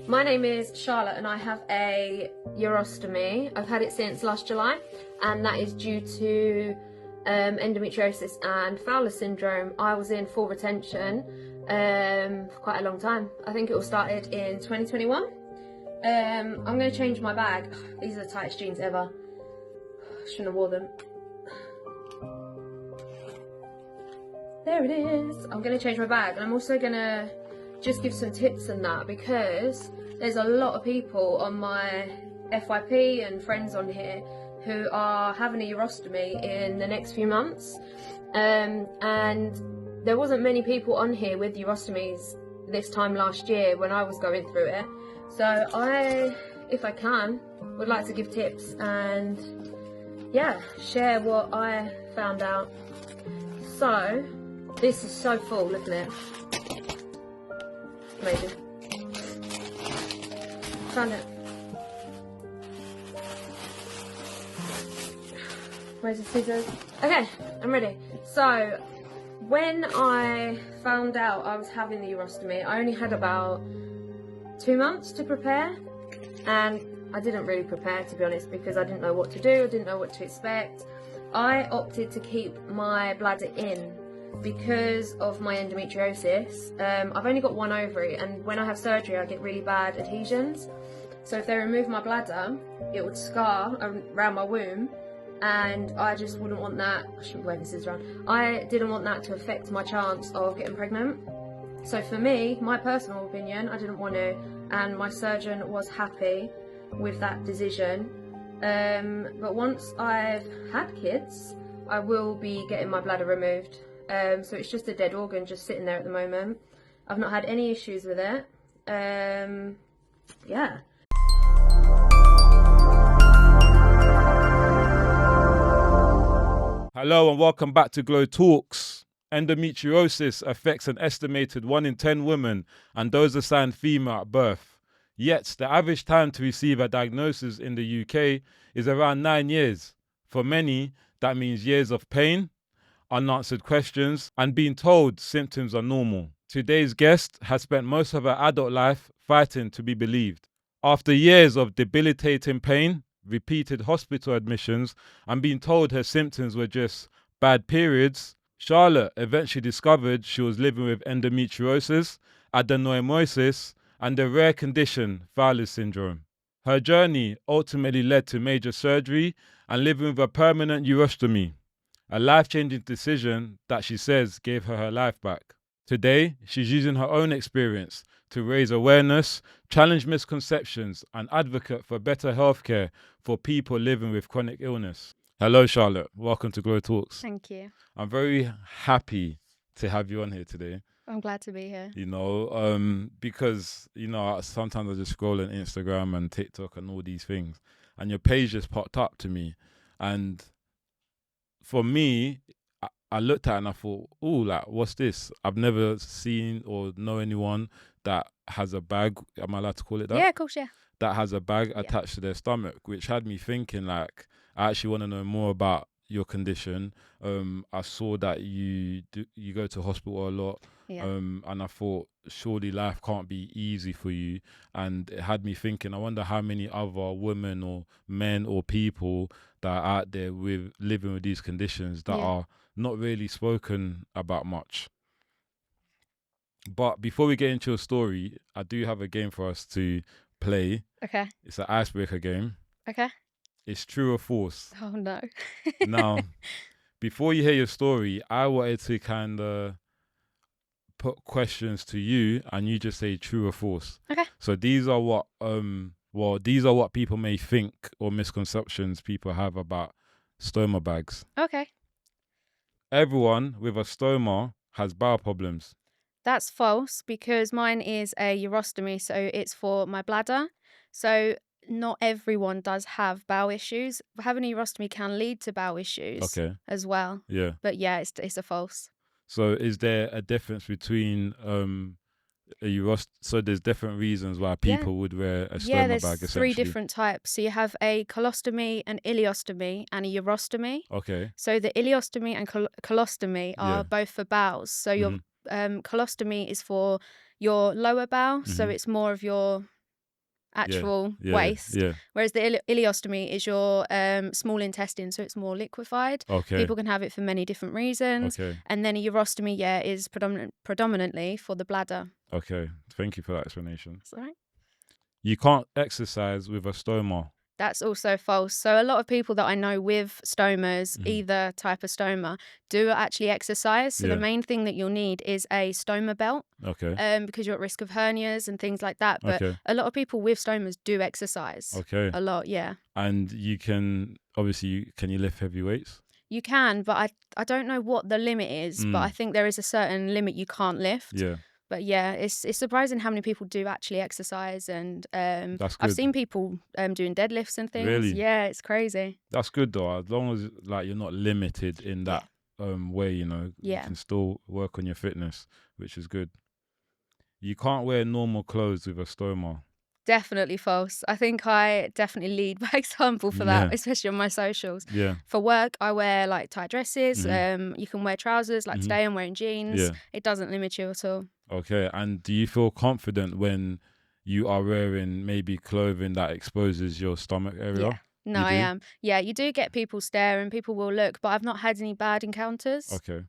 My name is Charlotte and I have a urostomy. I've had it since last July, and that is due to endometriosis and Fowler syndrome. I was in full retention for quite a long time. I think it all started in 2021. I'm going to change my bag. These are the tightest jeans ever. Shouldn't have wore them. There it is. I'm going to change my bag, and I'm also going to just give some tips on that, because there's a lot of people on my FYP and friends on here who are having a urostomy in the next few months, and there wasn't many people on here with urostomies this time last year when I was going through it. So I, if I can, would like to give tips and yeah, share what I found out. So this is so full, look at it. Amazing. Found it. Where's the scissors? Okay, I'm ready. So, when I found out I was having the urostomy, I only had about 2 months to prepare, and I didn't really prepare, to be honest, because I didn't know what to do, I didn't know what to expect. I opted to keep my bladder in because of my endometriosis. I've only got one ovary, and when I have surgery I get really bad adhesions. So if they remove my bladder, it would scar around my womb, and I just wouldn't want that. I shouldn't be waving scissors around. I didn't want that to affect my chance of getting pregnant. So for me, my personal opinion, I didn't want to, and my surgeon was happy with that decision. But once I've had kids, I will be getting my bladder removed. So it's just a dead organ just sitting there at the moment. I've not had any issues with it. Yeah. Hello and welcome back to GloTalks. Endometriosis affects an estimated 1 in 10 women, and those assigned female at birth. Yet, the average time to receive a diagnosis in the UK is around 9 years. For many, that means years of pain, unanswered questions, and being told symptoms are normal. Today's guest has spent most of her adult life fighting to be believed. After years of debilitating pain, repeated hospital admissions, and being told her symptoms were just bad periods, Charlotte eventually discovered she was living with endometriosis, adenomyosis, and the rare condition Fowler syndrome. Her journey ultimately led to major surgery and living with a permanent urostomy, a life-changing decision that she says gave her life back. Today, she's using her own experience to raise awareness, challenge misconceptions, and advocate for better healthcare for people living with chronic illness. Hello, Charlotte. Welcome to GloTalks. Thank you. I'm very happy to have you on here today. I'm glad to be here. Because, sometimes I just scroll on Instagram and TikTok and all these things, and your page just popped up to me. And for me, I looked at it and I thought, what's this? I've never seen or know anyone that has a bag. Am I allowed to call it that? Yeah, of course, yeah. That has a bag attached to their stomach, which had me thinking, I actually want to know more about your condition. I saw that you go to hospital a lot, and I thought surely life can't be easy for you. And it had me thinking, I wonder how many other women or men or people that are out there with living with these conditions that are not really spoken about much. But before we get into your story, I do have a game for us to play. Okay. It's an icebreaker game. Okay. It's true or false. Oh, no. Now, before you hear your story, I wanted to kind of put questions to you, and you just say true or false. Okay. So these are what people may think, or misconceptions people have about stoma bags. Okay. Everyone with a stoma has bowel problems. That's false, because mine is a urostomy, so it's for my bladder. So not everyone does have bowel issues. Having a urostomy can lead to bowel issues as well. Yeah. But yeah, it's a false. So is there a difference between so there's different reasons why people would wear a stoma bag, essentially? There's 3 different types. So you have a colostomy, an ileostomy, and a urostomy. Okay. So the ileostomy and colostomy are both for bowels. So your colostomy is for your lower bowel, so it's more of your actual waste. Whereas the ileostomy is your small intestine, so it's more liquefied. People can have it for many different reasons. And then a urostomy, is predominantly for the bladder. Okay, thank you for that explanation. That's all right. You can't exercise with a stoma. That's also false. So a lot of people that I know with stomas, either type of stoma, do actually exercise. So the main thing that you'll need is a stoma belt. Because you're at risk of hernias and things like that. But a lot of people with stomas do exercise. A lot, yeah. And you can, obviously, can you lift heavy weights? You can, but I don't know what the limit is, but I think there is a certain limit you can't lift. But yeah, it's surprising how many people do actually exercise, and I've seen people doing deadlifts and things. Really? Yeah, it's crazy. That's good though, as long as like you're not limited in that way, you know. You can still work on your fitness, which is good. You can't wear normal clothes with a stoma. Definitely false. I think I definitely lead by example for that, especially on my socials. For work, I wear like tight dresses. You can wear trousers. Like today, I'm wearing jeans. It doesn't limit you at all. Okay, and do you feel confident when you are wearing maybe clothing that exposes your stomach area? Yeah. No, I am. Yeah, you do get people staring, people will look, but I've not had any bad encounters. Okay.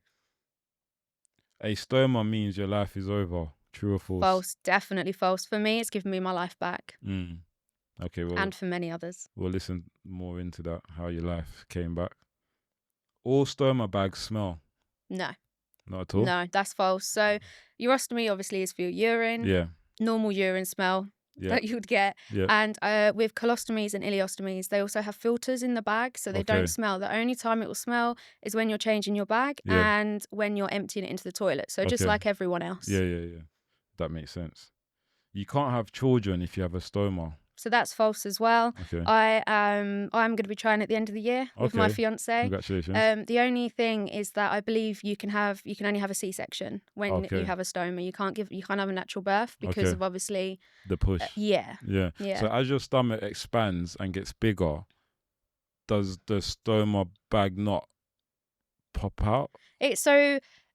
A stoma means your life is over. True or false? False. Definitely false. For me, it's given me my life back. Okay, well, and for many others. We'll listen more into that, how your life came back. All stoma bags smell? No. Not at all? No, that's false. So urostomy obviously is for your urine. Normal urine smell that you would get. And with colostomies and ileostomies, they also have filters in the bag, so they don't smell. The only time it will smell is when you're changing your bag and when you're emptying it into the toilet. So just like everyone else. Yeah. That makes sense. You can't have children if you have a stoma. So that's false as well. I'm going to be trying at the end of the year with my fiance. Congratulations. The only thing is that I believe you can only have a C-section when you have a stoma. You can't have a natural birth because of obviously the push. Yeah. So as your stomach expands and gets bigger, does the stoma bag not pop out?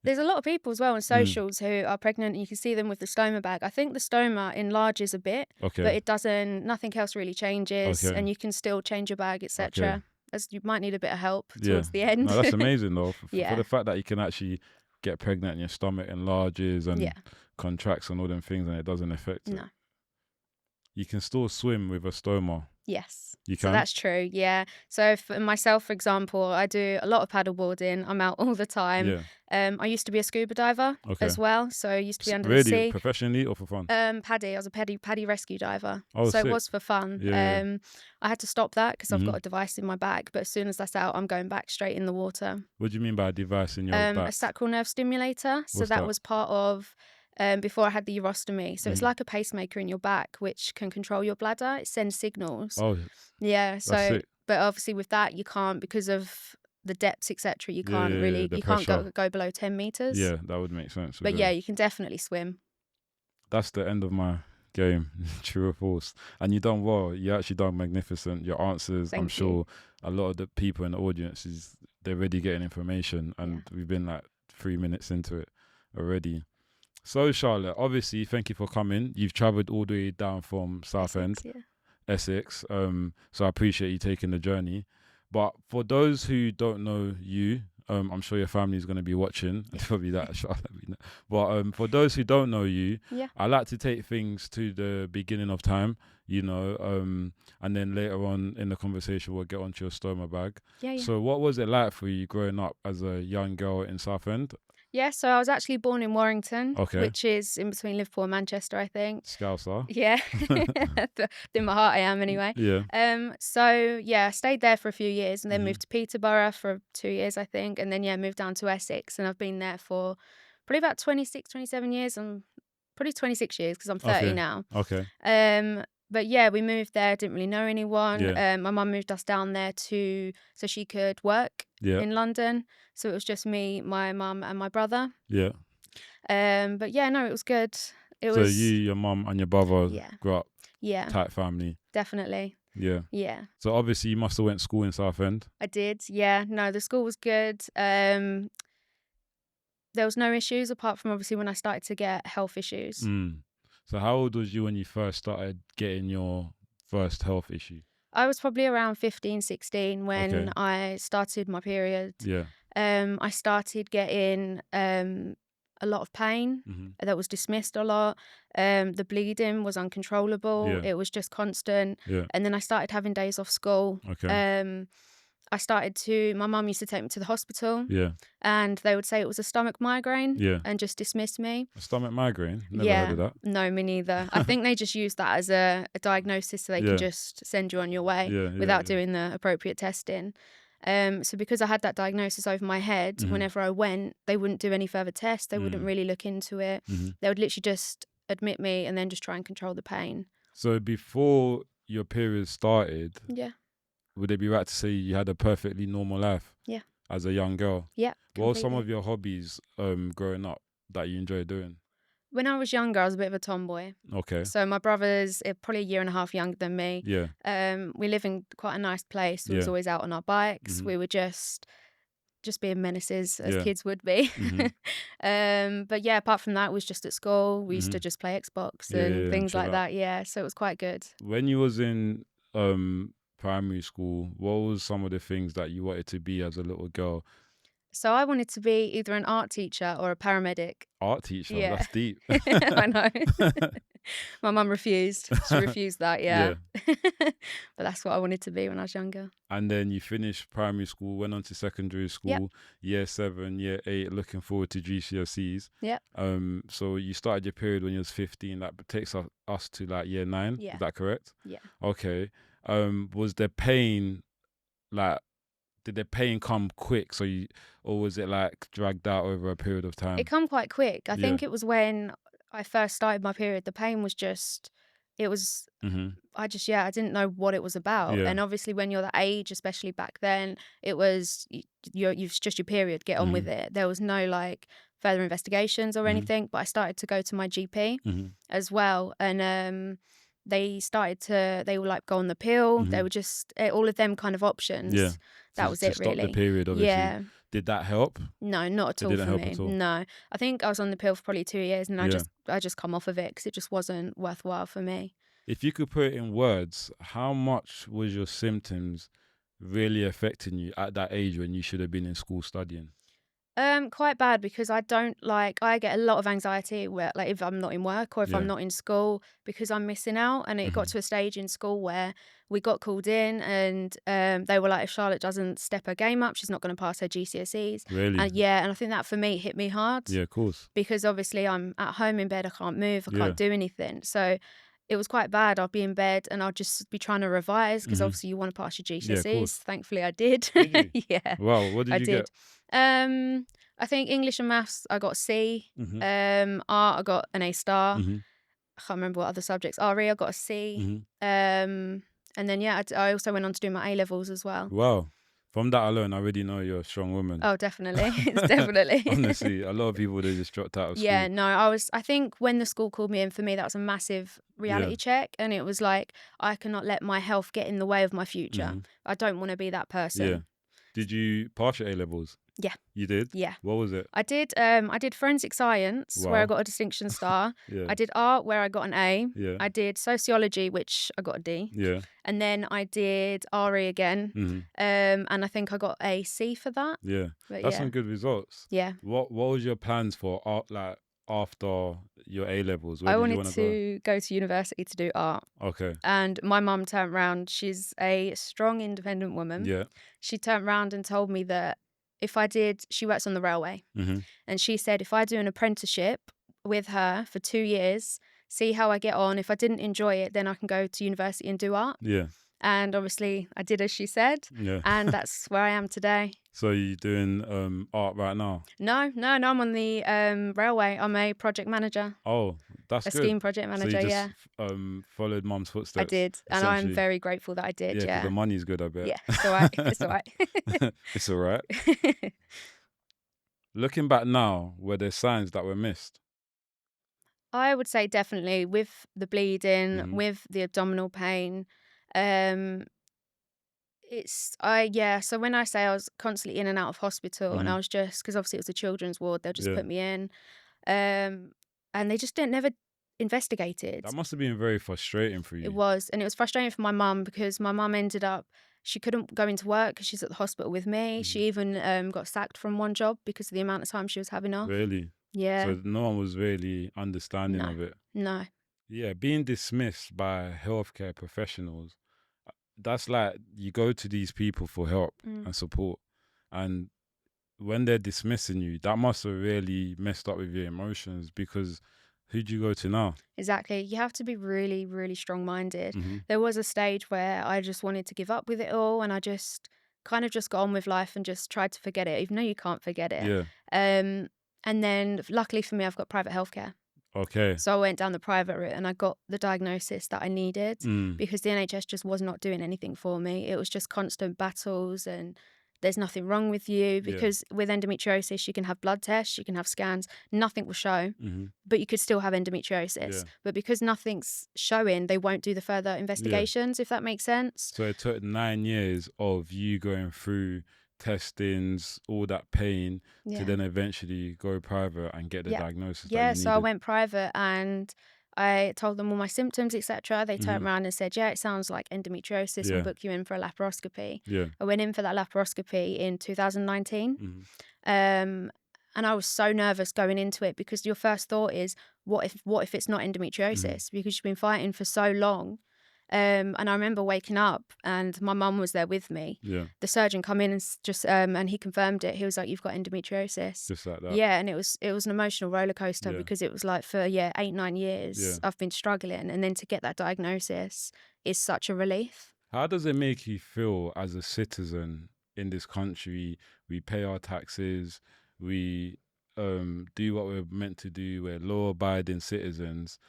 There's a lot of people as well on socials who are pregnant, and you can see them with the stoma bag. I think the stoma enlarges a bit, but it doesn't. Nothing else really changes, and you can still change your bag, etc. As you might need a bit of help towards the end. No, that's amazing though. For the fact that you can actually get pregnant and your stomach enlarges and contracts and all them things, and it doesn't affect it. No. You can still swim with a stoma. Yes. You can? So that's true, yeah. So for myself, for example, I do a lot of paddle boarding. I'm out all the time. I used to be a scuba diver as well. So I used to be under the sea. Professionally or for fun? Paddy. I was a paddy rescue diver. Oh, so sick. It was for fun. I had to stop that because I've got a device in my bag. But as soon as that's out, I'm going back straight in the water. What do you mean by a device in your back? A sacral nerve stimulator. So that was part of... before I had the urostomy. So it's like a pacemaker in your back, which can control your bladder. It sends signals. Oh, yeah. So, but obviously with that, you can't, because of the depths, etc. You can't you can't go below 10 meters. Yeah, that would make sense. But yeah, you can definitely swim. That's the end of my game. True or false? And you done well. You actually done magnificent. Your answers, I'm sure a lot of the people in the audience they're already getting information, and we've been like 3 minutes into it already. So, Charlotte, obviously, thank you for coming. You've travelled all the way down from Southend, Essex. So I appreciate you taking the journey. But for those who don't know you, I'm sure your family is going to be watching. It's probably that, Charlotte. But for those who don't know you, I like to take things to the beginning of time, and then later on in the conversation, we'll get onto your stoma bag. So what was it like for you growing up as a young girl in Southend? Yeah, so I was actually born in Warrington, which is in between Liverpool and Manchester, I think. Scouser. Yeah, in my heart I am anyway. So I stayed there for a few years and then moved to Peterborough for 2 years, I think. And then, moved down to Essex, and I've been there for probably about 26, 27 years. I'm probably 26 years because I'm 30 now. But yeah, we moved there, didn't really know anyone. My mum moved us down there so she could work in London. So it was just me, my mum and my brother. But yeah, no, it was good. So you, your mum and your brother grew up tight family. Definitely. Yeah. So obviously you must have went to school in Southend. I did, yeah. No, the school was good. there was no issues apart from obviously when I started to get health issues. So how old was you when you first started getting your first health issue? I was probably around 15, 16 when I started my period. Yeah. I started getting a lot of pain that was dismissed a lot. The bleeding was uncontrollable. Yeah. It was just constant. Yeah. And then I started having days off school. My mum used to take me to the hospital. Yeah. And they would say it was a stomach migraine. Yeah. And just dismiss me. A stomach migraine? Never heard of that. No, me neither. I think they just use that as a diagnosis so they can just send you on your way without doing the appropriate testing. So because I had that diagnosis over my head, whenever I went, they wouldn't do any further tests. They wouldn't really look into it. They would literally just admit me and then just try and control the pain. So before your period started, would it be right to say you had a perfectly normal life? Yeah. As a young girl? Yeah. What were some of your hobbies growing up that you enjoyed doing? When I was younger, I was a bit of a tomboy. Okay. So my brother's probably a year and a half younger than me. Yeah. We live in quite a nice place. We was always out on our bikes. We were just being menaces as kids would be. But yeah, apart from that, it was just at school. We used to just play Xbox and things like that. Yeah, so it was quite good. When you was in primary school, what was some of the things that you wanted to be as a little girl? So I wanted to be either an art teacher or a paramedic. Art teacher? Yeah. That's deep. I know. My mum refused. She refused that, yeah. But that's what I wanted to be when I was younger. And then you finished primary school, went on to secondary school, year 7, year 8, looking forward to GCSEs. Yeah. So you started your period when you was 15. That takes us to like year 9. Yeah. Is that correct? Yeah. Okay. Was the pain like? Did the pain come quick? Or was it like dragged out over a period of time? It come quite quick. I think it was when I first started my period. The pain was just, it was. I didn't know what it was about. And obviously, when you're that age, especially back then, it was you've just your period. Get on with it. There was no like further investigations or anything. But I started to go to my GP as well, and they were like go on the pill. They were just all of them kind of options. Yeah. That was it, really. Stop the period, obviously. Yeah. Did that help? No, not at all for me. It didn't help at all? No. I think I was on the pill for probably 2 years and I just come off of it because it just wasn't worthwhile for me. If you could put it in words, how much was your symptoms really affecting you at that age when you should have been in school studying? Quite bad because I get a lot of anxiety where like if I'm not in work or if I'm not in school because I'm missing out. And it got to a stage in school where we got called in and they were like, if Charlotte doesn't step her game up, she's not going to pass her GCSEs. Really? And I think that for me hit me hard. Yeah, of course. Because obviously I'm at home in bed, I can't move, I can't do anything. So it was quite bad. I'd be in bed and I'd just be trying to revise because obviously you want to pass your GCSEs. Yeah, thankfully I did. Did you? Yeah. Wow, what did you get? I think English and maths I got a C. Art I got an A star. I can't remember what other subjects. RE I got a C. And then I also went on to do my A levels as well. Wow. From that alone, I already know you're a strong woman. Oh, definitely. It's definitely. Honestly, a lot of people, they just dropped out of school. Yeah, no, I think when the school called me in, for me, that was a massive reality check. And it was like, I cannot let my health get in the way of my future. I don't want to be that person. Yeah. Did you pass your A levels? Yeah. You did? Yeah. What was it? I did forensic science where I got a distinction star. I did art where I got an A. Yeah. I did sociology, which I got a D. Yeah. And then I did RE again. And I think I got a C for that. Yeah. But that's some good results. Yeah. What was your plans for art, like after your A levels? I wanted to go to university to do art. Okay. And my mum turned round. She's a strong, independent woman. Yeah. She turned round and told me that she works on the railway. And she said, if I do an apprenticeship with her for 2 years, see how I get on. If I didn't enjoy it, then I can go to university and do art. Yeah. And obviously I did as she said. Yeah. And that's where I am today. So you're doing art right now? No, I'm on the railway. I'm a project manager. Oh, that's good. A scheme project manager, so you just, followed mum's footsteps. I did. And I'm very grateful that I did, Yeah, 'cause the money's good, I bet. Yeah, it's all right. It's all right. It's all right. Looking back now, were there signs that were missed? I would say definitely with the bleeding, with the abdominal pain. So when I say I was constantly in and out of hospital, and I was just, because obviously it was a children's ward, they'll just put me in, and they just never investigated. That must have been very frustrating for you. It was, and it was frustrating for my mum, because my mum ended up, she couldn't go into work because she's at the hospital with me. She even got sacked from one job because of the amount of time she was having off. Really? Yeah. So no one was really understanding No. of it. No. Yeah, being dismissed by healthcare professionals, that's like you go to these people for help and support, and when they're dismissing you, that must have really messed up with your emotions, because who do you go to now? Exactly. You have to be really, really strong-minded. There was a stage where I just wanted to give up with it all, and I just kind of just got on with life and just tried to forget it, even though you can't forget it. Yeah. And then luckily for me, I've got private healthcare. Okay. So I went down the private route and I got the diagnosis that I needed, because the NHS just was not doing anything for me. It was just constant battles and there's nothing wrong with you, because with endometriosis, you can have blood tests, you can have scans, nothing will show, but you could still have endometriosis. Yeah. But because nothing's showing, they won't do the further investigations, if that makes sense. So it took 9 years of you going through testings, all that pain, to then eventually go private and get the diagnosis that you needed. So I went private and I told them all my symptoms, etc. They turned around and said, yeah, it sounds like endometriosis. We'll book you in for a laparoscopy. Yeah. I went in for that laparoscopy in 2019. And I was so nervous going into it, because your first thought is, what if it's not endometriosis? Because you've been fighting for so long. And I remember waking up and my mum was there with me. Yeah. The surgeon come in and just and he confirmed it. He was like, "You've got endometriosis." Just like that. Yeah, and it was an emotional roller coaster, because it was like, for 8-9 years I've been struggling, and then to get that diagnosis is such a relief. How does it make you feel as a citizen in this country? We pay our taxes, we do what we're meant to do, we're law-abiding citizens.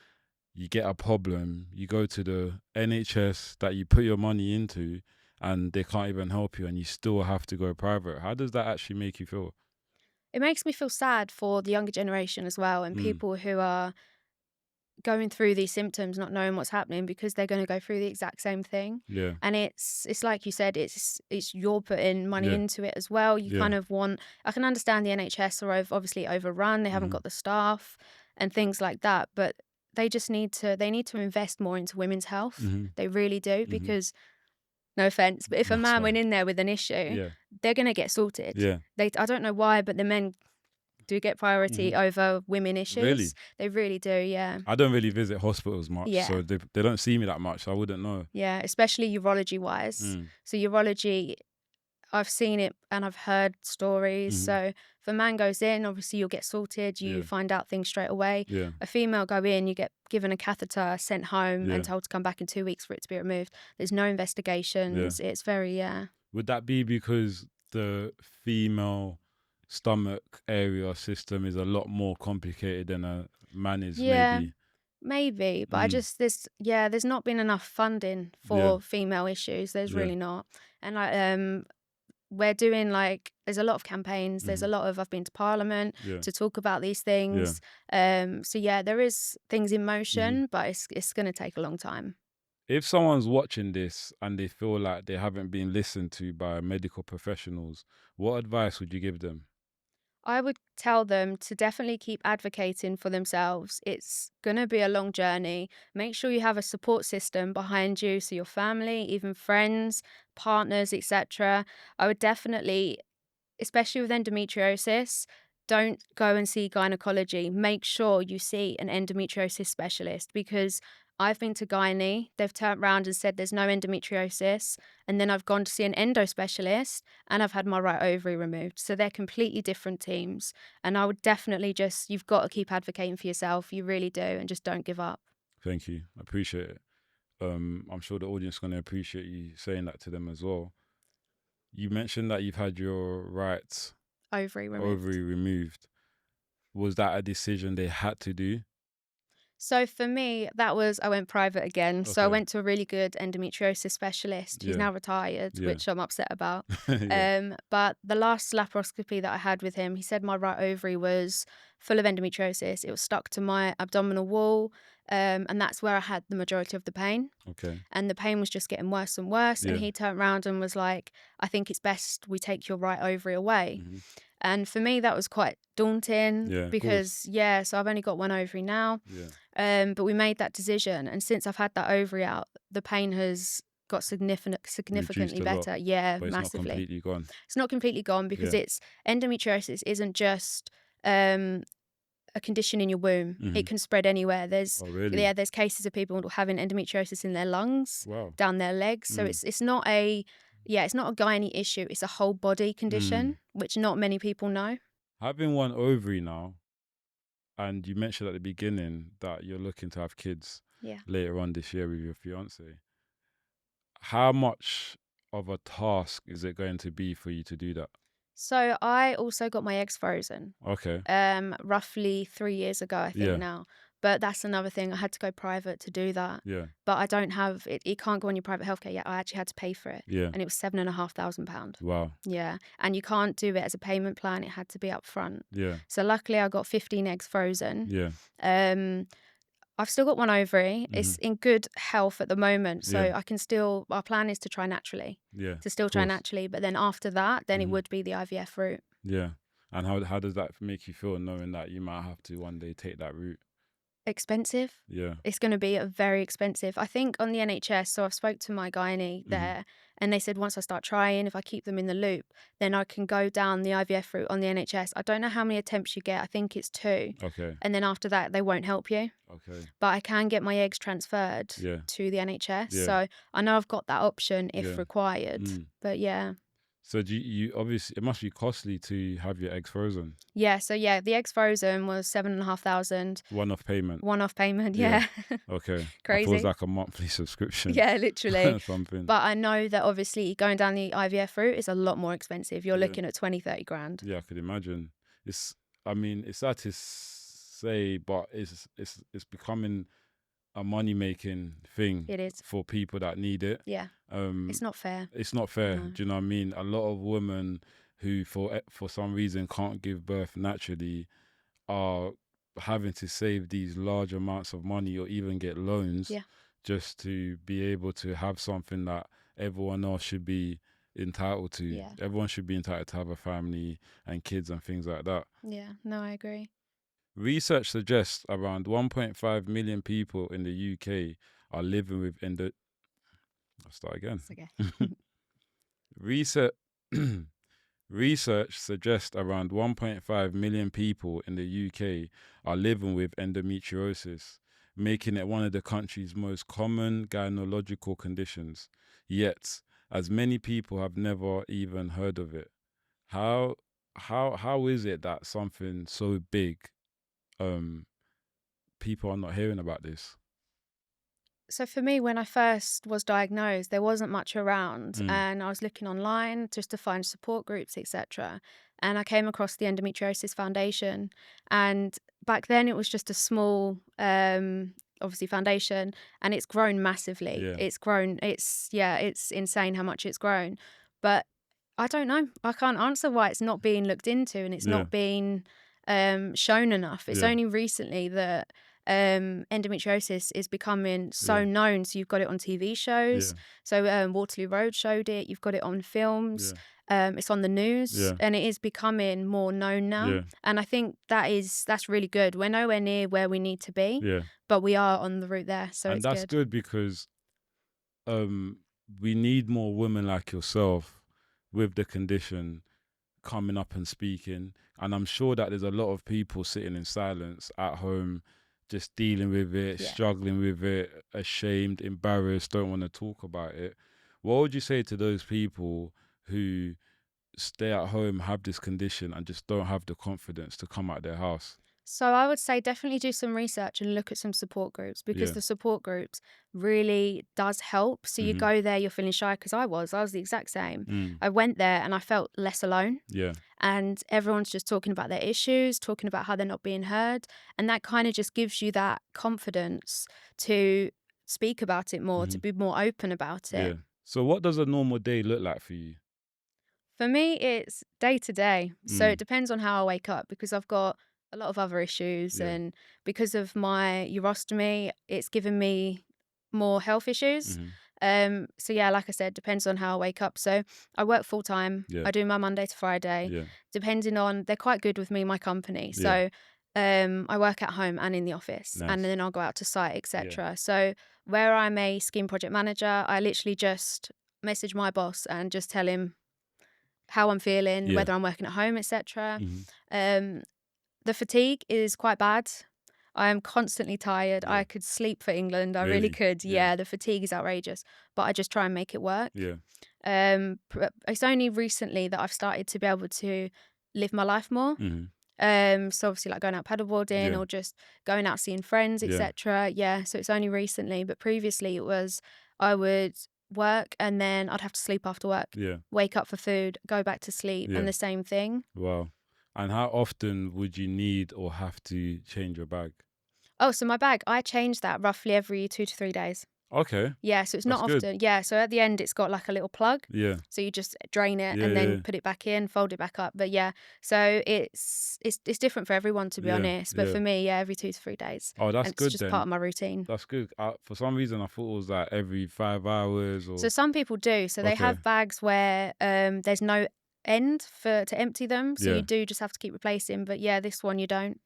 You get a problem, you go to the NHS that you put your money into, and they can't even help you, and you still have to go private. How does that actually make you feel? It makes me feel sad for the younger generation as well, and people who are going through these symptoms, not knowing what's happening, because they're going to go through the exact same thing. Yeah. And it's like you said, it's you're putting money into it as well. You kind of want, I can understand the NHS are obviously overrun, they haven't got the staff and things like that, but they need to invest more into women's health. They really do, because no offense, but if a man went in there with an issue, they're going to get sorted. Yeah. I don't know why, but the men do get priority over women issues. Really? They really do, yeah. I don't really visit hospitals much, so they don't see me that much, so I wouldn't know. Yeah, especially urology-wise. So urology, I've seen it and I've heard stories. So if a man goes in, obviously you'll get sorted, you find out things straight away. Yeah. A female go in, you get given a catheter, sent home and told to come back in 2 weeks for it to be removed. There's no investigations. It's very, Would that be because the female stomach area system is a lot more complicated than a man is, maybe, but there's not been enough funding for female issues. There's really not. And we're doing, there's a lot of campaigns, there's a lot of, I've been to Parliament to talk about these things. So there is things in motion, but it's going to take a long time. If someone's watching this and they feel like they haven't been listened to by medical professionals, what advice would you give them? I would tell them to definitely keep advocating for themselves. It's going to be a long journey. Make sure you have a support system behind you, so your family, even friends, partners, etc. I would definitely, especially with endometriosis, don't go and see gynecology. Make sure you see an endometriosis specialist, because I've been to gynae, they've turned around and said there's no endometriosis, and then I've gone to see an endo specialist and I've had my right ovary removed. So they're completely different teams, and I would definitely you've got to keep advocating for yourself, you really do, and just don't give up. Thank you, I appreciate it. I'm sure the audience is going to appreciate you saying that to them as well. You mentioned that you've had your right ovary removed. Was that a decision they had to do? So for me, I went private again. Okay. So I went to a really good endometriosis specialist. He's now retired, which I'm upset about. But the last laparoscopy that I had with him, he said my right ovary was full of endometriosis. It was stuck to my abdominal wall. And that's where I had the majority of the pain. Okay. And the pain was just getting worse and worse. Yeah. And he turned around and was like, I think it's best we take your right ovary away. Mm-hmm. And for me, that was quite daunting because, so I've only got one ovary now. Yeah. But we made that decision. And since I've had that ovary out, the pain has got significantly better. Yeah, but it's massively. not completely gone. It's not completely gone because it's endometriosis isn't just a condition in your womb. Mm-hmm. It can spread anywhere. There's there's cases of people having endometriosis in their lungs, wow. down their legs. So it's not a gynae issue. It's a whole body condition, which not many people know. Having one ovary now, and you mentioned at the beginning that you're looking to have kids later on this year with your fiance. How much of a task is it going to be for you to do that? So I also got my eggs frozen. Okay. Roughly 3 years ago, I think now. But that's another thing. I had to go private to do that. Yeah. But I don't have it. You can't go on your private healthcare yet. I actually had to pay for it. Yeah. And it was £7,500. Wow. Yeah. And you can't do it as a payment plan. It had to be up front. Yeah. So luckily I got 15 eggs frozen. Yeah. I've still got one ovary. It's in good health at the moment. So I can still, our plan is to try naturally. Yeah. To still try naturally. But then after that, then it would be the IVF route. Yeah. And how does that make you feel knowing that you might have to one day take that route? Expensive. Yeah. It's going to be very expensive. I think on the NHS, so I've spoke to my gynae there and they said once I start trying, if I keep them in the loop, then I can go down the IVF route on the NHS. I don't know how many attempts you get. I think it's 2. Okay. And then after that, they won't help you. Okay. But I can get my eggs transferred to the NHS. Yeah. So I know I've got that option if required. But yeah. So do you obviously, it must be costly to have your eggs frozen. Yeah, so the eggs frozen was $7,500. One-off payment. Yeah. Okay. Crazy. It feels like a monthly subscription. Yeah, literally. Something. But I know that obviously going down the IVF route is a lot more expensive. You're looking at 20-30 grand. Yeah, I could imagine. It's sad to say, but it's becoming a money-making thing. It is. For people that need it. Yeah. It's not fair. It's not fair. No. Do you know what I mean? A lot of women who, for some reason, can't give birth naturally, are having to save these large amounts of money or even get loans just to be able to have something that everyone else should be entitled to. Yeah. Everyone should be entitled to have a family and kids and things like that. Yeah, no, I agree. Research suggests around 1.5 million people in the UK are living with I'll start again. It's okay. Research suggests around 1.5 million people in the UK are living with endometriosis, making it one of the country's most common gynecological conditions. Yet, as many people have never even heard of it. How is it that something so big, people are not hearing about this? So for me, when I first was diagnosed, there wasn't much around, and I was looking online just to find support groups, etc. And I came across the Endometriosis Foundation, and back then it was just a small, obviously foundation, and it's grown massively. Yeah. It's grown. It's insane how much it's grown. But I don't know. I can't answer why it's not being looked into and it's not being shown enough. It's only recently that endometriosis is becoming so known. So you've got it on TV shows. So Waterloo Road showed it. You've got it on films. It's on the news, and it is becoming more known now. And I think that's really good. We're nowhere near where we need to be, but we are on the route there. So and that's good because we need more women like yourself with the condition coming up and speaking. And I'm sure that there's a lot of people sitting in silence at home, just dealing with it, struggling with it, ashamed, embarrassed, don't want to talk about it. What would you say to those people who stay at home, have this condition and just don't have the confidence to come out their house? So I would say definitely do some research and look at some support groups, because the support groups really does help. So you go there, you're feeling shy, because I was the exact same. I went there and I felt less alone. And everyone's just talking about their issues, talking about how they're not being heard. And that kind of just gives you that confidence to speak about it more, to be more open about it. So what does a normal day look like for you? For me, it's day to day. So it depends on how I wake up, because I've got a lot of other issues, Yeah. and because of my urostomy, it's given me more health issues. So yeah, like I said, depends on how I wake up. So I work full time. Yeah. I do my Monday to Friday. Yeah. Depending on, they're quite good with me, my company. So I work at home and in the office, Nice. and then I'll go out to site, etc. So where I'm a scheme project manager, I literally just message my boss and just tell him how I'm feeling, whether I'm working at home, etc. The fatigue is quite bad. I am constantly tired. Yeah. I could sleep for England. I really Really? could. Yeah. Yeah, the fatigue is outrageous, but I just try and make it work. Yeah. It's only recently that I've started to be able to live my life more. So obviously like going out paddleboarding Yeah. or just going out seeing friends, Yeah. etc. Yeah, so it's only recently, but previously it was I would work and then I'd have to sleep after work. Yeah. Wake up for food, go back to sleep, Yeah. and the same thing. Wow. And how often would you need or have to change your bag? Oh, so my bag, I change that roughly every 2 to 3 days. Okay. Yeah, so it's not That's good. often. Yeah, so at the end it's got like a little plug. Yeah. So you just drain it Yeah, and then yeah. put it back in, fold it back up. But yeah, so it's different for everyone, to be Yeah, honest. But yeah. for me, yeah, every 2 to 3 days. Oh, that's And good it's just then. part of my routine. That's good. For some reason, I thought it was like every 5 hours or. So some people do. So they Okay. have bags where there's no end to empty them. So Yeah. you do just have to keep replacing. But yeah, this one you don't.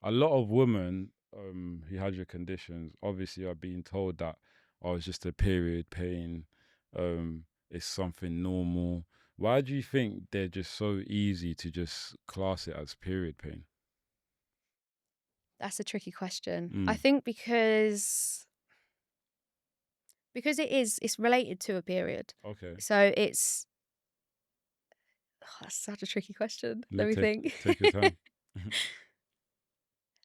A lot of women who had your conditions obviously are being told that, oh, it's just a period pain, it's something normal. Why do you think they're just so easy to just class it as period pain? That's a tricky question. I think because it's related to a period. Okay. So it's that's such a tricky question. Let me think. Take your time.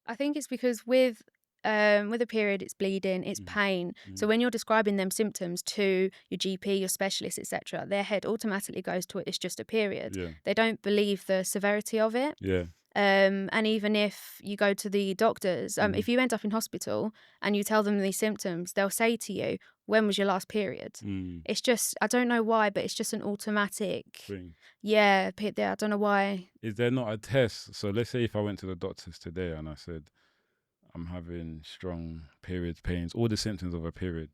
I think it's because with a period, it's bleeding, it's pain. So when you're describing them symptoms to your GP, your specialist, etc., their head automatically goes to it's just a period. Yeah. They don't believe the severity of it. Yeah. And even if you go to the doctors, if you end up in hospital and you tell them these symptoms, they'll say to you, when was your last period? It's just, I don't know why, but it's just an automatic thing. Yeah, I don't know why. Is there not a test? So let's say if I went to the doctors today and I said, I'm having strong period pains, all the symptoms of a period.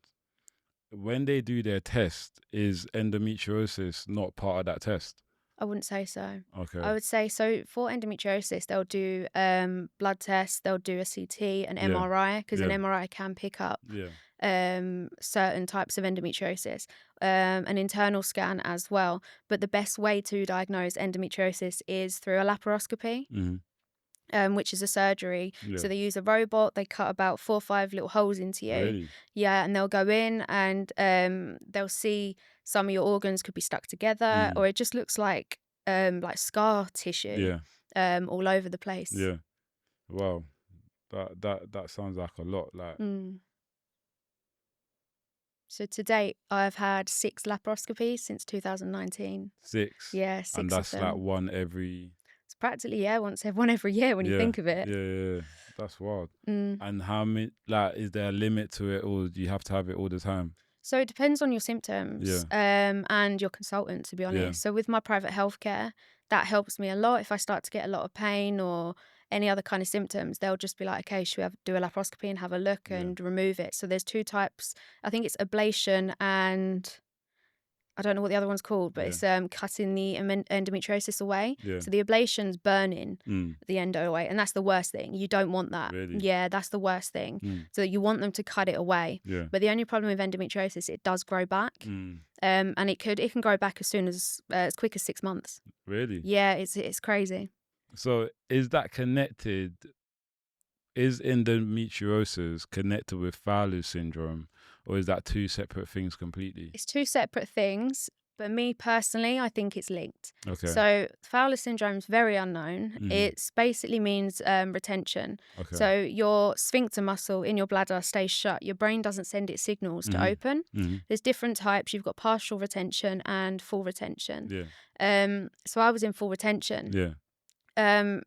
When they do their test, is endometriosis not part of that test? I wouldn't say so. Okay. I would say so for endometriosis, they'll do blood tests, they'll do a CT, an MRI, because an MRI can pick up certain types of endometriosis, an internal scan as well. But the best way to diagnose endometriosis is through a laparoscopy. Which is a surgery. So they use a robot, they cut about 4 or 5 little holes into you. Really? Yeah, and they'll go in and they'll see some of your organs could be stuck together, or it just looks like scar tissue all over the place. Yeah. Wow. That sounds like a lot. Like So to date, I've had 6 laparoscopies since 2019. 6? Yeah, 6 and that's of them. like one every. It's practically one every year when you think of it. Yeah. That's wild. And how many? Like, is there a limit to it, or do you have to have it all the time? So it depends on your symptoms and your consultant, to be honest. So with my private healthcare, that helps me a lot. If I start to get a lot of pain or any other kind of symptoms, they'll just be like, okay, should we do a laparoscopy and have a look and remove it? So there's 2 types. I think it's ablation and I don't know what the other one's called, but it's cutting the endometriosis away. So the ablation's burning the endo away, and that's the worst thing. You don't want that. Really? Yeah, that's the worst thing. So you want them to cut it away. But the only problem with endometriosis, it does grow back, and it can grow back as quick as 6 months. Really? Yeah, it's crazy. So is that connected? Is endometriosis connected with Fowler syndrome, or is that 2 separate things completely? It's 2 separate things, but me personally, I think it's linked. Okay. So Fowler syndrome is very unknown. It basically means retention. Okay. So your sphincter muscle in your bladder stays shut. Your brain doesn't send it signals to open. There's different types. You've got partial retention and full retention. Yeah. So I was in full retention. Yeah.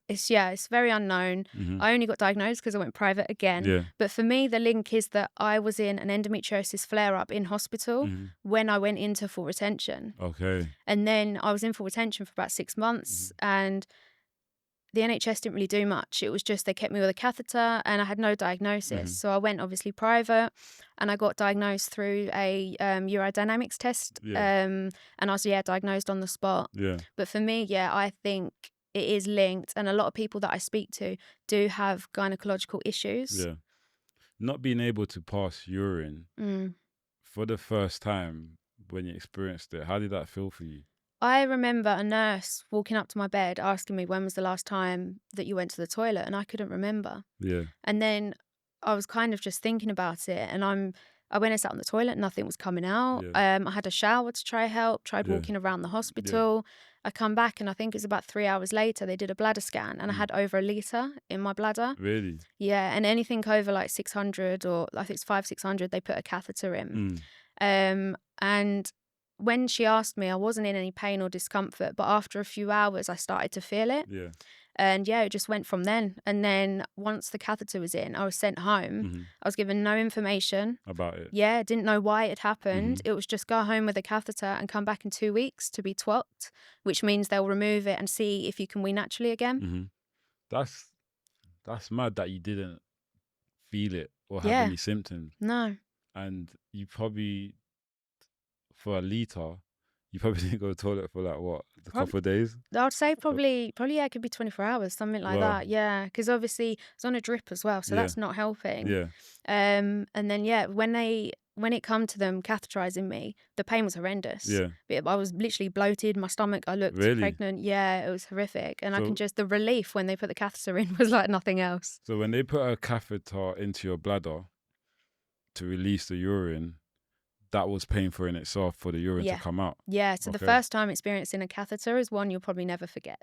It's very unknown. I only got diagnosed because I went private again. But for me, the link is that I was in an endometriosis flare-up in hospital when I went into full retention. Okay. And then I was in full retention for about 6 months, and the NHS didn't really do much. It was just they kept me with a catheter and I had no diagnosis. So I went obviously private and I got diagnosed through a urodynamics test. And I was, diagnosed on the spot. Yeah. But for me, I think it is linked. And a lot of people that I speak to do have gynecological issues. Yeah. Not being able to pass urine for the first time when you experienced it, how did that feel for you? I remember a nurse walking up to my bed asking me when was the last time that you went to the toilet, and I couldn't remember. Yeah. And then I was kind of just thinking about it, and I went and sat on the toilet, nothing was coming out. I had a shower to try help, tried walking around the hospital. I come back and I think it's about 3 hours later, they did a bladder scan and I had over a litre in my bladder. Really? Yeah, and anything over like 600 or I think it's 500-600, they put a catheter in. And when she asked me, I wasn't in any pain or discomfort, but after a few hours, I started to feel it. Yeah. And it just went from then. And then once the catheter was in, I was sent home. I was given no information about it. Yeah, didn't know why it happened. It was just go home with a catheter and come back in 2 weeks to be twocked, which means they'll remove it and see if you can wee naturally again. That's mad that you didn't feel it or have any symptoms. No. And you probably, for a litre, you probably didn't go to the toilet for like what, a couple of days? I would say probably it could be 24 hours, something like that. Yeah, because obviously it's on a drip as well, so that's not helping. Yeah. And then when it come to them catheterizing me, the pain was horrendous. Yeah. I was literally bloated, my stomach, I looked pregnant. Yeah, it was horrific. And I can just, the relief when they put the catheter in was like nothing else. So when they put a catheter into your bladder to release the urine, that was painful in itself for the urine to come out. Yeah, so the first time experiencing a catheter is one you'll probably never forget.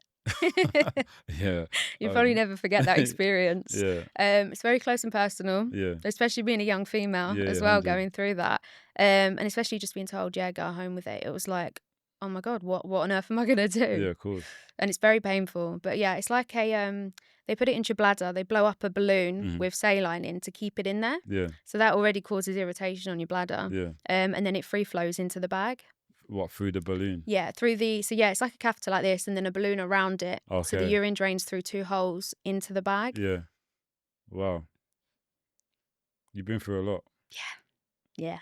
Yeah. You'll probably never forget that experience. It's very close and personal, especially being a young female as well, going through that. And especially just being told, go home with it. It was like, oh my God, what on earth am I going to do? Yeah, of course. And it's very painful. But it's like they put it into your bladder, they blow up a balloon with saline in to keep it in there. Yeah. So that already causes irritation on your bladder. Yeah. And then it free flows into the bag. What, through the balloon? Yeah, it's like a catheter like this and then a balloon around it. Okay. So the urine drains through 2 holes into the bag. Yeah. Wow. You've been through a lot. Yeah.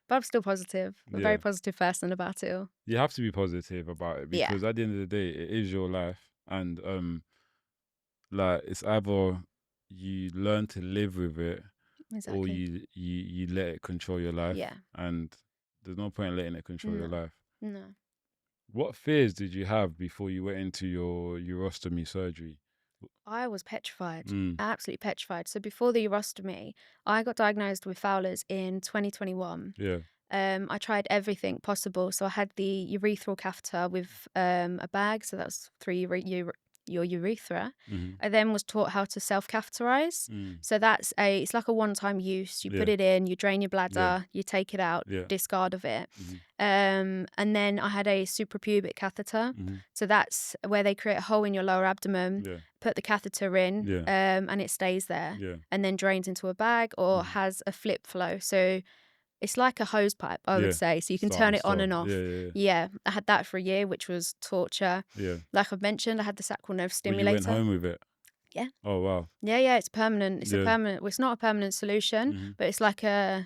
But I'm still positive. I'm a very positive person about it all. You have to be positive about it because at the end of the day, it is your life. And like it's either you learn to live with it or you let it control your life. Yeah. And there's no point in letting it control your life. No. What fears did you have before you went into your urostomy surgery? I was petrified, absolutely petrified. So before the urostomy, I got diagnosed with Fowler's in 2021. Yeah. I tried everything possible. So I had the urethral catheter with a bag. So that was through your urethra. I then was taught how to self-catheterize. So it's like a one-time use. You put it in, you drain your bladder, you take it out, discard of it. And then I had a suprapubic catheter. So that's where they create a hole in your lower abdomen, put the catheter in, and it stays there, and then drains into a bag or has a flip flow. So it's like a hose pipe, I would say. So you can turn it on and off. Yeah. I had that for a year, which was torture. Yeah. Like I've mentioned, I had the sacral nerve stimulator. You went home with it? Yeah. Oh, wow. Yeah, it's permanent. It's a permanent, well, it's not a permanent solution, but it's like a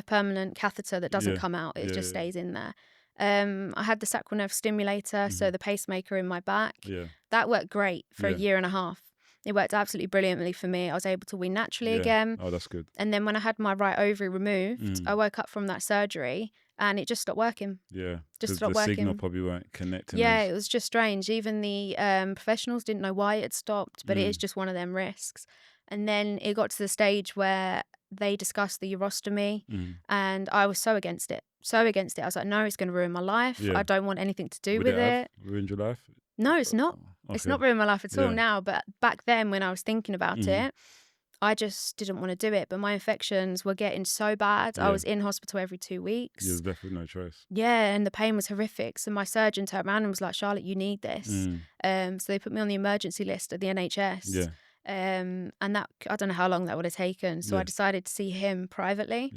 permanent catheter that doesn't come out. It just stays in there. I had the sacral nerve stimulator, so the pacemaker in my back. Yeah. That worked great for a year and a half. It worked absolutely brilliantly for me. I was able to wee naturally again. Oh, that's good. And then when I had my right ovary removed, I woke up from that surgery and it just stopped working. Yeah. Just stopped working. The signal probably weren't connecting. Yeah, it was just strange. Even the professionals didn't know why it stopped, but it is just one of them risks. And then it got to the stage where they discussed the urostomy and I was so against it. I was like, no, it's going to ruin my life. I don't want anything to do with it. Ruined your life? No, it's not. Okay. It's not ruined my life at all now. But back then when I was thinking about it, I just didn't want to do it. But my infections were getting so bad. I was in hospital every 2 weeks. You was left with no choice. Yeah, and the pain was horrific. So my surgeon turned around and was like, Charlotte, you need this. So they put me on the emergency list at the NHS. And that, I don't know how long that would have taken. So I decided to see him privately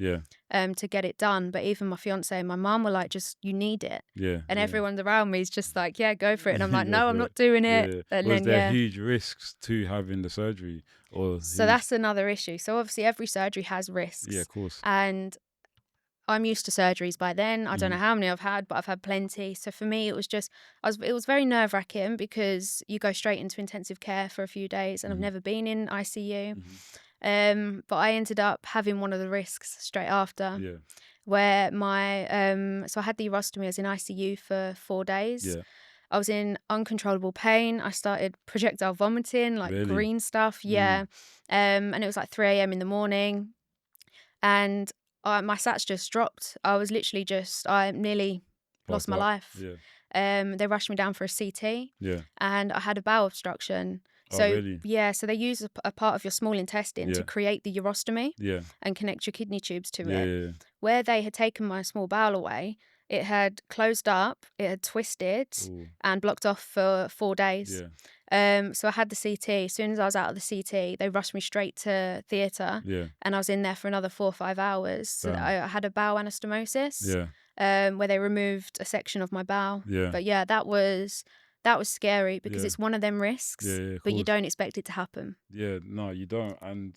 to get it done. But even my fiance and my mum were like, just, you need it. And everyone around me is just like, yeah, go for it. And I'm like, no, I'm not doing it. And was then, there huge risks to having the surgery? So that's another issue. So obviously every surgery has risks. Yeah, of course. And I'm used to surgeries by then. I don't know how many I've had, but I've had plenty. So for me, it was just, it was very nerve-wracking because you go straight into intensive care for a few days, and I've never been in ICU. But I ended up having one of the risks straight after, where so I had the urostomy. I was in ICU for 4 days. I was in uncontrollable pain. I started projectile vomiting, like green stuff. And it was like 3 a.m. in the morning. And my sats just dropped. I was literally I nearly lost my life. They rushed me down for a CT. And I had a bowel obstruction. So so they use a part of your small intestine to create the urostomy and connect your kidney tubes to it. Where they had taken my small bowel away, it had closed up, it had twisted and blocked off for 4 days. So I had the CT. As soon as I was out of the CT, they rushed me straight to theatre. And I was in there for another 4 or 5 hours. So I had a bowel anastomosis where they removed a section of my bowel. But yeah, that was scary because it's one of them risks, but you don't expect it to happen. No, you don't. And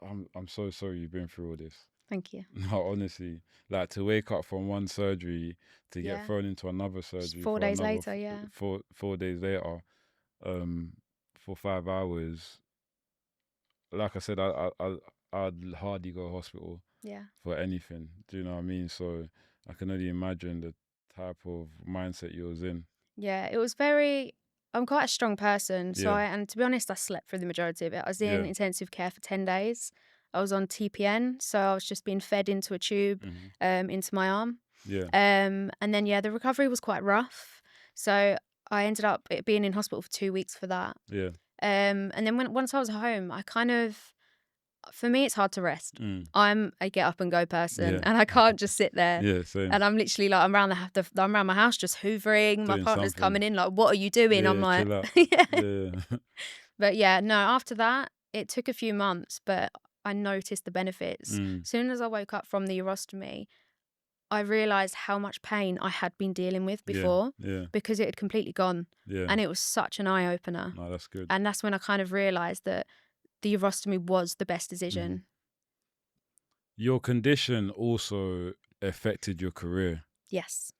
I'm so sorry you've been through all this. Thank you. No, honestly, like to wake up from one surgery to get thrown into another surgery 4 days later, 4 days later, for 5 hours. Like I said, I'd hardly go to hospital for anything. Do you know what I mean? So I can only imagine the type of mindset you was in. Yeah, it was very. I'm quite a strong person, so and to be honest, I slept through the majority of it. I was in intensive care for 10 days. I was on TPN, so I was just being fed into a tube into my arm. And then, the recovery was quite rough. So I ended up being in hospital for 2 weeks for that. And then once I was home, I for me, it's hard to rest. I'm a get up and go person, and I can't just sit there. Same. And I'm literally like, I'm around my house just hoovering. My partner's coming in like, what are you doing? I'm like, But no, after that, it took a few months, but I noticed the benefits. As soon as I woke up from the urostomy, I realised how much pain I had been dealing with before because it had completely gone. And it was such an eye-opener. No, that's good. And that's when I kind of realised that the urostomy was the best decision. Your condition also affected your career. Yes.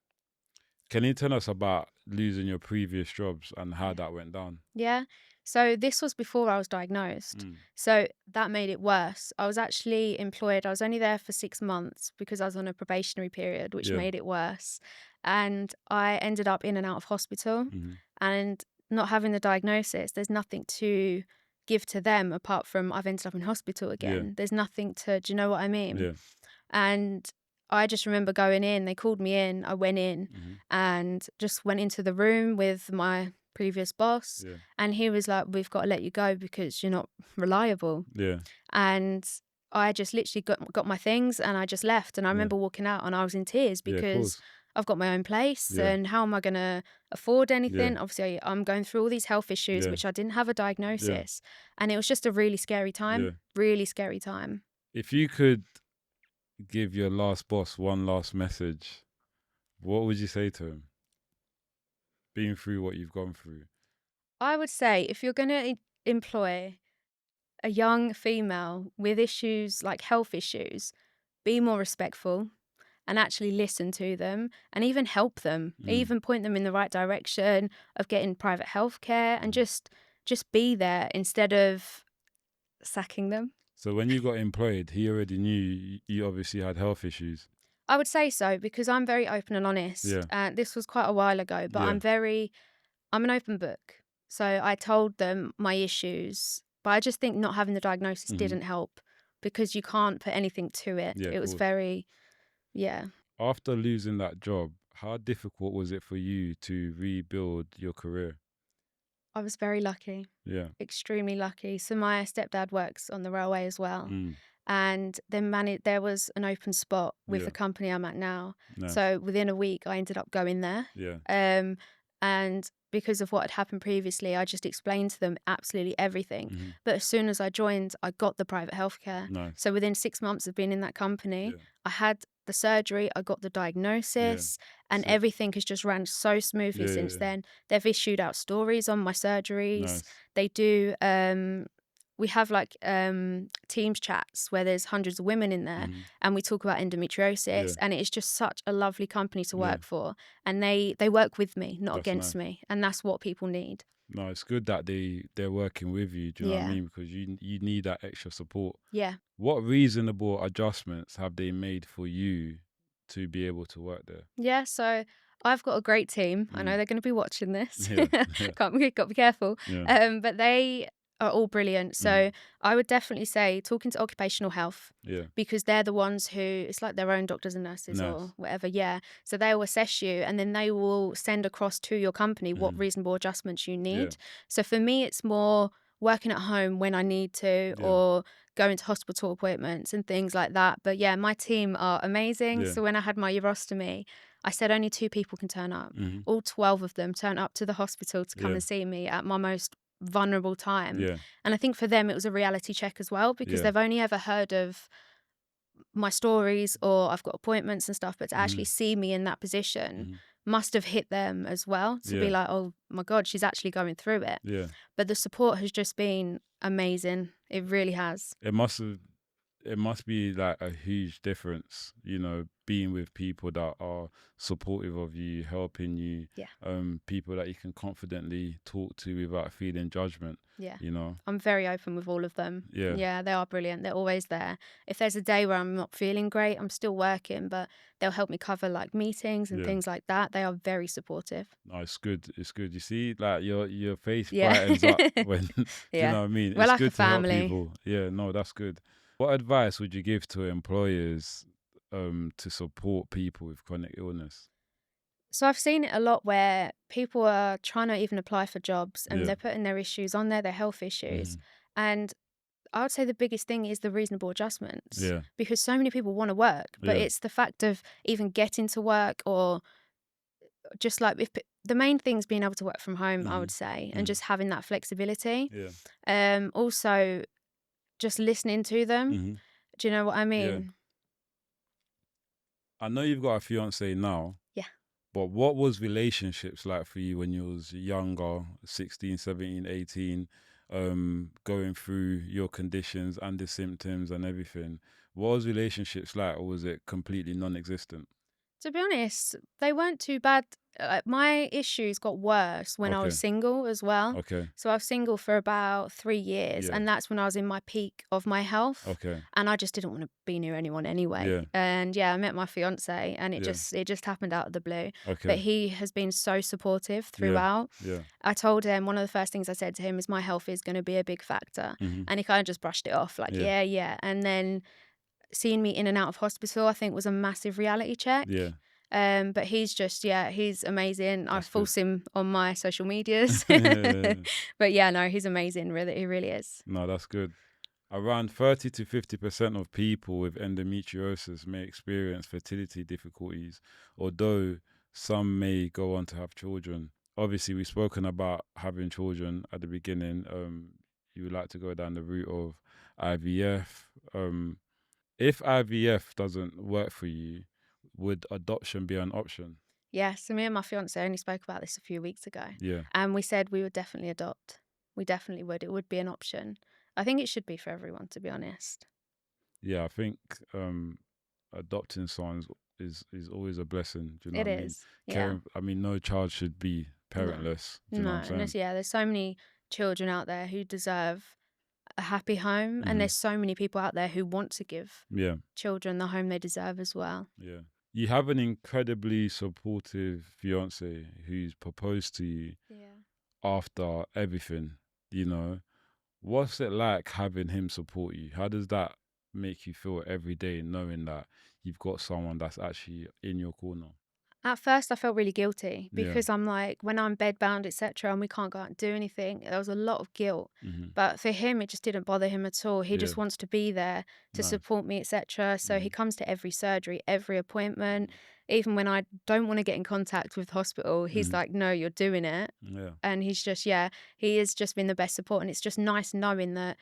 Can you tell us about losing your previous jobs and how that went down? Yeah. So this was before I was diagnosed. So that made it worse. I was actually employed. I was only there for 6 months because I was on a probationary period, which made it worse. And I ended up in and out of hospital. And not having the diagnosis, there's nothing to give to them apart from I've ended up in hospital again. There's nothing to, do you know what I mean? And I just remember going in, they called me in, I went in and just went into the room with my previous boss and he was like, we've got to let you go because you're not reliable. And I just literally got my things and I just left. And I remember walking out and I was in tears because I've got my own place and how am I going to afford anything? Obviously, I'm going through all these health issues, which I didn't have a diagnosis. And it was just a really scary time, really scary time. If you could give your last boss one last message, what would you say to him? Being through what you've gone through. I would say if you're going to employ a young female with issues like health issues, be more respectful and actually listen to them and even help them, even point them in the right direction of getting private health care and just be there instead of sacking them. So when you got employed, he already knew you obviously had health issues. I would say so because I'm very open and honest. This was quite a while ago, but I'm an open book. So I told them my issues, but I just think not having the diagnosis didn't help because you can't put anything to it. It was very, After losing that job, how difficult was it for you to rebuild your career? I was very lucky. Extremely lucky. So my stepdad works on the railway as well. And then there was an open spot with the company I'm at now. Nice. So within a week, I ended up going there. And because of what had happened previously, I just explained to them absolutely everything. But as soon as I joined, I got the private healthcare. Nice. So within 6 months of being in that company, I had the surgery, I got the diagnosis, and everything has just ran so smoothly since then. They've issued out stories on my surgeries. Nice. They do we have like Teams chats where there's hundreds of women in there, and we talk about endometriosis, and it's just such a lovely company to work for, and they work with me, not against me, and that's what people need. No, it's good that they're working with you. Do you know what I mean? Because you need that extra support. Yeah. What reasonable adjustments have they made for you to be able to work there? Yeah, so I've got a great team. I know they're going to be watching this. Got to be careful. But they are all brilliant. So I would definitely say talking to occupational health, because they're the ones who, it's like their own doctors and nurses or whatever. So they will assess you, and then they will send across to your company what reasonable adjustments you need. So for me, it's more working at home when I need to, or going to hospital appointments and things like that. But yeah, my team are amazing. So when I had my urostomy, I said only 2 people can turn up. All 12 of them turn up to the hospital to come and see me at my most vulnerable time. And I think for them it was a reality check as well, because they've only ever heard of my stories or I've got appointments and stuff, but to actually see me in that position must have hit them as well, to be like, oh my God, she's actually going through it. But the support has just been amazing. It really has. It must be like a huge difference, you know, being with people that are supportive of you, helping you, people that you can confidently talk to without feeling judgment. You know, I'm very open with all of them. Yeah, they are brilliant. They're always there. If there's a day where I'm not feeling great, I'm still working, but they'll help me cover like meetings and things like that. They are very supportive. No, it's good. It's good. You see, like your face brightens up when do you know what I mean? We're it's like good a family. To help people. Yeah, no, that's good. What advice would you give to employers to support people with chronic illness? So I've seen it a lot where people are trying to even apply for jobs, and they're putting their issues on there, their health issues. And I would say the biggest thing is the reasonable adjustments, because so many people want to work, but it's the fact of even getting to work, or just like the main thing is being able to work from home, I would say, and just having that flexibility. Also, just listening to them. Do you know what I mean? I know you've got a fiance now. But what was relationships like for you when you was younger, 16, 17, 18, going through your conditions and the symptoms and everything? What was relationships like, or was it completely non-existent? To be honest, they weren't too bad. My issues got worse when I was single as well. So I was single for about 3 years, and that's when I was in my peak of my health. And I just didn't want to be near anyone anyway. And I met my fiance, and it just happened out of the blue. But he has been so supportive throughout. I told him, one of the first things I said to him is my health is going to be a big factor. And he kind of just brushed it off like, And then seeing me in and out of hospital, I think, was a massive reality check. But he's just, he's amazing. I force him on my social medias. But no, he's amazing. Really, he really is. No, that's good. Around 30 to 50% of people with endometriosis may experience fertility difficulties, although some may go on to have children. Obviously, we've spoken about having children at the beginning. You would like to go down the route of IVF. If IVF doesn't work for you, would adoption be an option? Yeah, so me and my fiance only spoke about this a few weeks ago. And we said we would definitely adopt. We definitely would. It would be an option. I think it should be for everyone, to be honest. Yeah, I think adopting someone is always a blessing. Do you know what I mean? It is. Caring, I mean, no child should be parentless. Do you know what I'm saying? There's so many children out there who deserve a happy home, and there's so many people out there who want to give children the home they deserve as well. You have an incredibly supportive fiance who's proposed to you after everything, you know. What's it like having him support you? How does that make you feel every day, knowing that you've got someone that's actually in your corner? At first, I felt really guilty Yeah. because I'm like, when I'm bedbound, etc., and we can't go out and do anything, there was a lot of guilt. Mm-hmm. But for him, it just didn't bother him at all. He Yeah. just wants to be there to Nice. support me, etc. So he comes to every surgery, every appointment. Even when I don't want to get in contact with the hospital, he's like, no, you're doing it. Yeah. And he's just, he has just been the best support. And it's just nice knowing that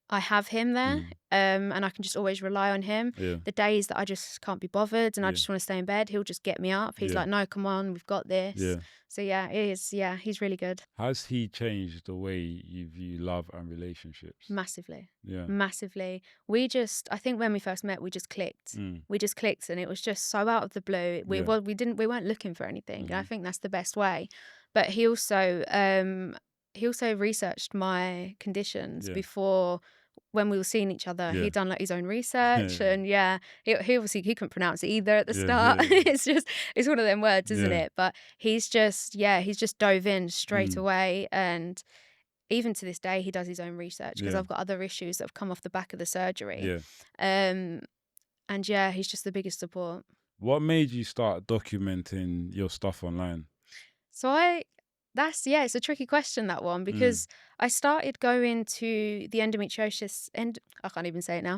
I have him there, and I can just always rely on him. Yeah. The days that I just can't be bothered and I just want to stay in bed, he'll just get me up. He's like, no, come on, we've got this. Yeah. So it is, he's really good. Has he changed the way you view love and relationships? Massively. Yeah. Massively. I think when we first met, we just clicked. We just clicked, and it was just so out of the blue. We weren't looking for anything. And I think that's the best way. But he also researched my conditions before. When we were seeing each other, he'd done like his own research, and he obviously he couldn't pronounce it either at the start. It's one of them words, isn't it? But he's just dove in straight away, and even to this day he does his own research because I've got other issues that have come off the back of the surgery. And he's just the biggest support. What made you start documenting your stuff online? So it's a tricky question, that one, because I started going to the endometriosis, I can't even say it now,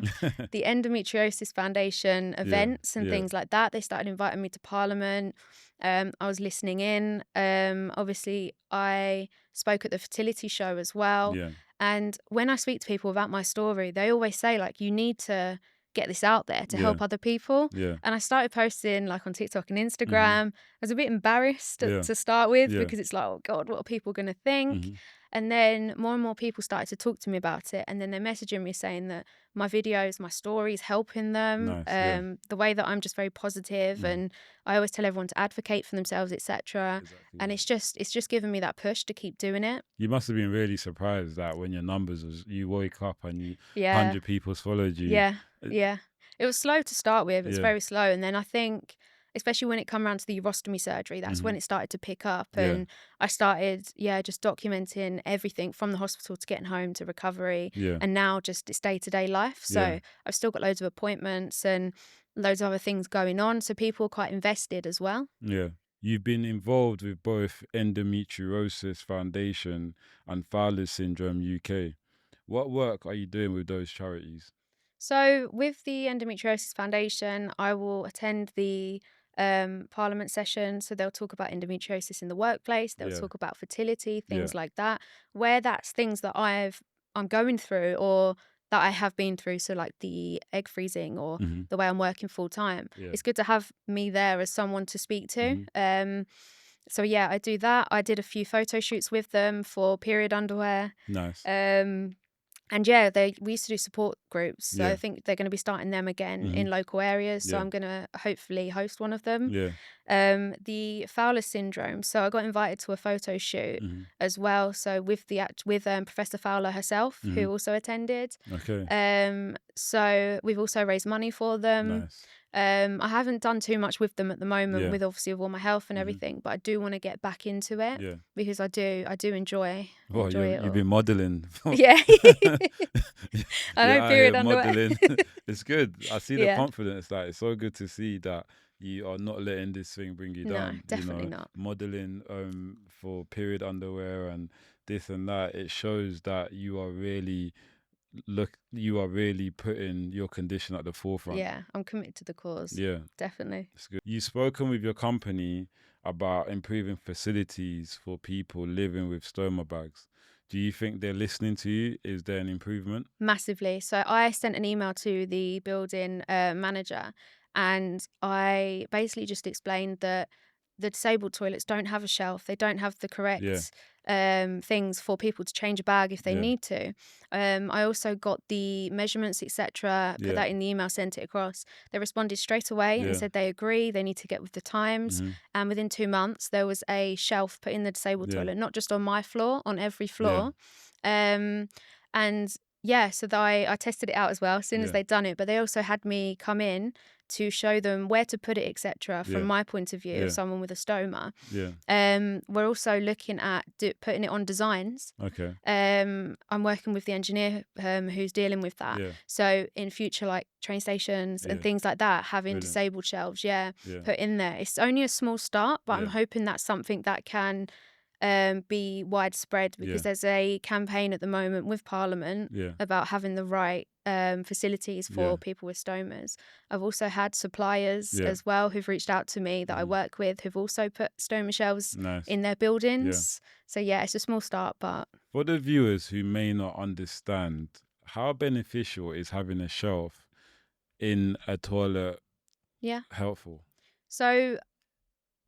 the Endometriosis Foundation events and things like that. They started inviting me to Parliament. I was listening in. Obviously, I spoke at the fertility show as well. And when I speak to people about my story, they always say, like, you need to get this out there to help other people. And I started posting like on TikTok and Instagram. I was a bit embarrassed to start with because it's like, oh God, what are people going to think? And then more and more people started to talk to me about it, and then they're messaging me saying that my videos, my stories, helping them. The way that I'm just very positive, and I always tell everyone to advocate for themselves, etc. And it's just given me that push to keep doing it. You must have been really surprised that when your numbers you woke up and 100 people followed you. It was slow to start with. It was very slow, and then I think, especially when it come around to the urostomy surgery, that's when it started to pick up, and I started just documenting everything from the hospital to getting home to recovery, and now just it's day-to-day life. So I've still got loads of appointments and loads of other things going on, so people are quite invested as well. You've been involved with both Endometriosis Foundation and Fowler Syndrome UK. What work are you doing with those charities? So with the Endometriosis Foundation, I will attend the Parliament session. So they'll talk about endometriosis in the workplace. They'll talk about fertility, things like that, where that's things that I'm going through or that I have been through. So like the egg freezing or the way I'm working full time. It's good to have me there as someone to speak to. So I do that. I did a few photo shoots with them for period underwear. Nice. And we used to do support groups. So I think they're going to be starting them again in local areas. So I'm going to hopefully host one of them. The Fowler syndrome. So I got invited to a photo shoot as well. So with Professor Fowler herself, who also attended. So we've also raised money for them. Nice. I haven't done too much with them at the moment, with all my health and everything, but I do want to get back into it because I do enjoy. Well, you've been modelling. I know period underwear. It's good. I see the confidence. Like, it's so good to see that you are not letting this thing bring you down. No, definitely not. Modelling for period underwear and this and that. It shows that you are really putting your condition at the forefront. I'm committed to the cause. Definitely. That's good. You've spoken with your company about improving facilities for people living with stoma bags. Do you think they're listening to you? Is there an improvement? Massively. So I sent an email to the building manager, and I basically just explained that the disabled toilets don't have a shelf. They don't have the correct things for people to change a bag if they need to. I also got the measurements, etc. Put that in the email, sent it across. They responded straight away and said they agree. They need to get with the times. And within 2 months, there was a shelf put in the disabled toilet, not just on my floor, on every floor. And Yeah, so I tested it out as well as soon as they'd done it, but they also had me come in to show them where to put it, etc. From my point of view, of someone with a stoma. We're also looking at putting it on designs. Okay. I'm working with the engineer who's dealing with that. So in future, like train stations and things like that, having disabled shelves, put in there. It's only a small start, but I'm hoping that's something that can be widespread, because there's a campaign at the moment with Parliament about having the right facilities for people with stomas. I've also had suppliers as well who've reached out to me that I work with, who've also put stoma shelves in their buildings. So it's a small start, but for the viewers who may not understand, how beneficial is having a shelf in a toilet helpful? So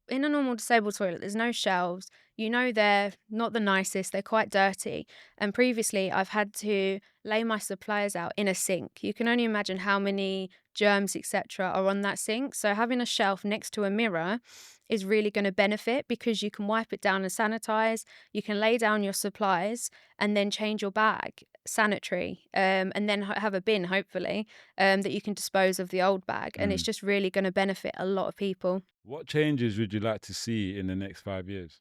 in a normal disabled toilet, there's no shelves. You know, they're not the nicest. They're quite dirty. And previously, I've had to lay my supplies out in a sink. You can only imagine how many germs, etc., are on that sink. So having a shelf next to a mirror is really going to benefit, because you can wipe it down and sanitize. You can lay down your supplies and then change your bag sanitary, and then have a bin, hopefully, that you can dispose of the old bag. And it's just really going to benefit a lot of people. What changes would you like to see in the next 5 years?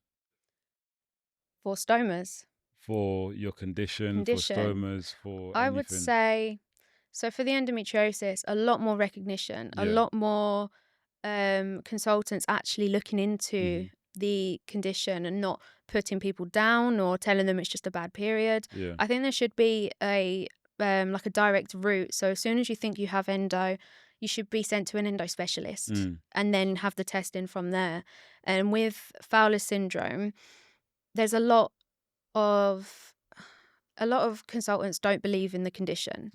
For stomas? For your condition, for stomas, for I anything? would say, so for the endometriosis, a lot more recognition, a lot more consultants actually looking into the condition and not putting people down or telling them it's just a bad period. I think there should be a like a direct route. So as soon as you think you have endo, you should be sent to an endo specialist and then have the testing from there. And with Fowler syndrome, there's a lot of consultants don't believe in the condition,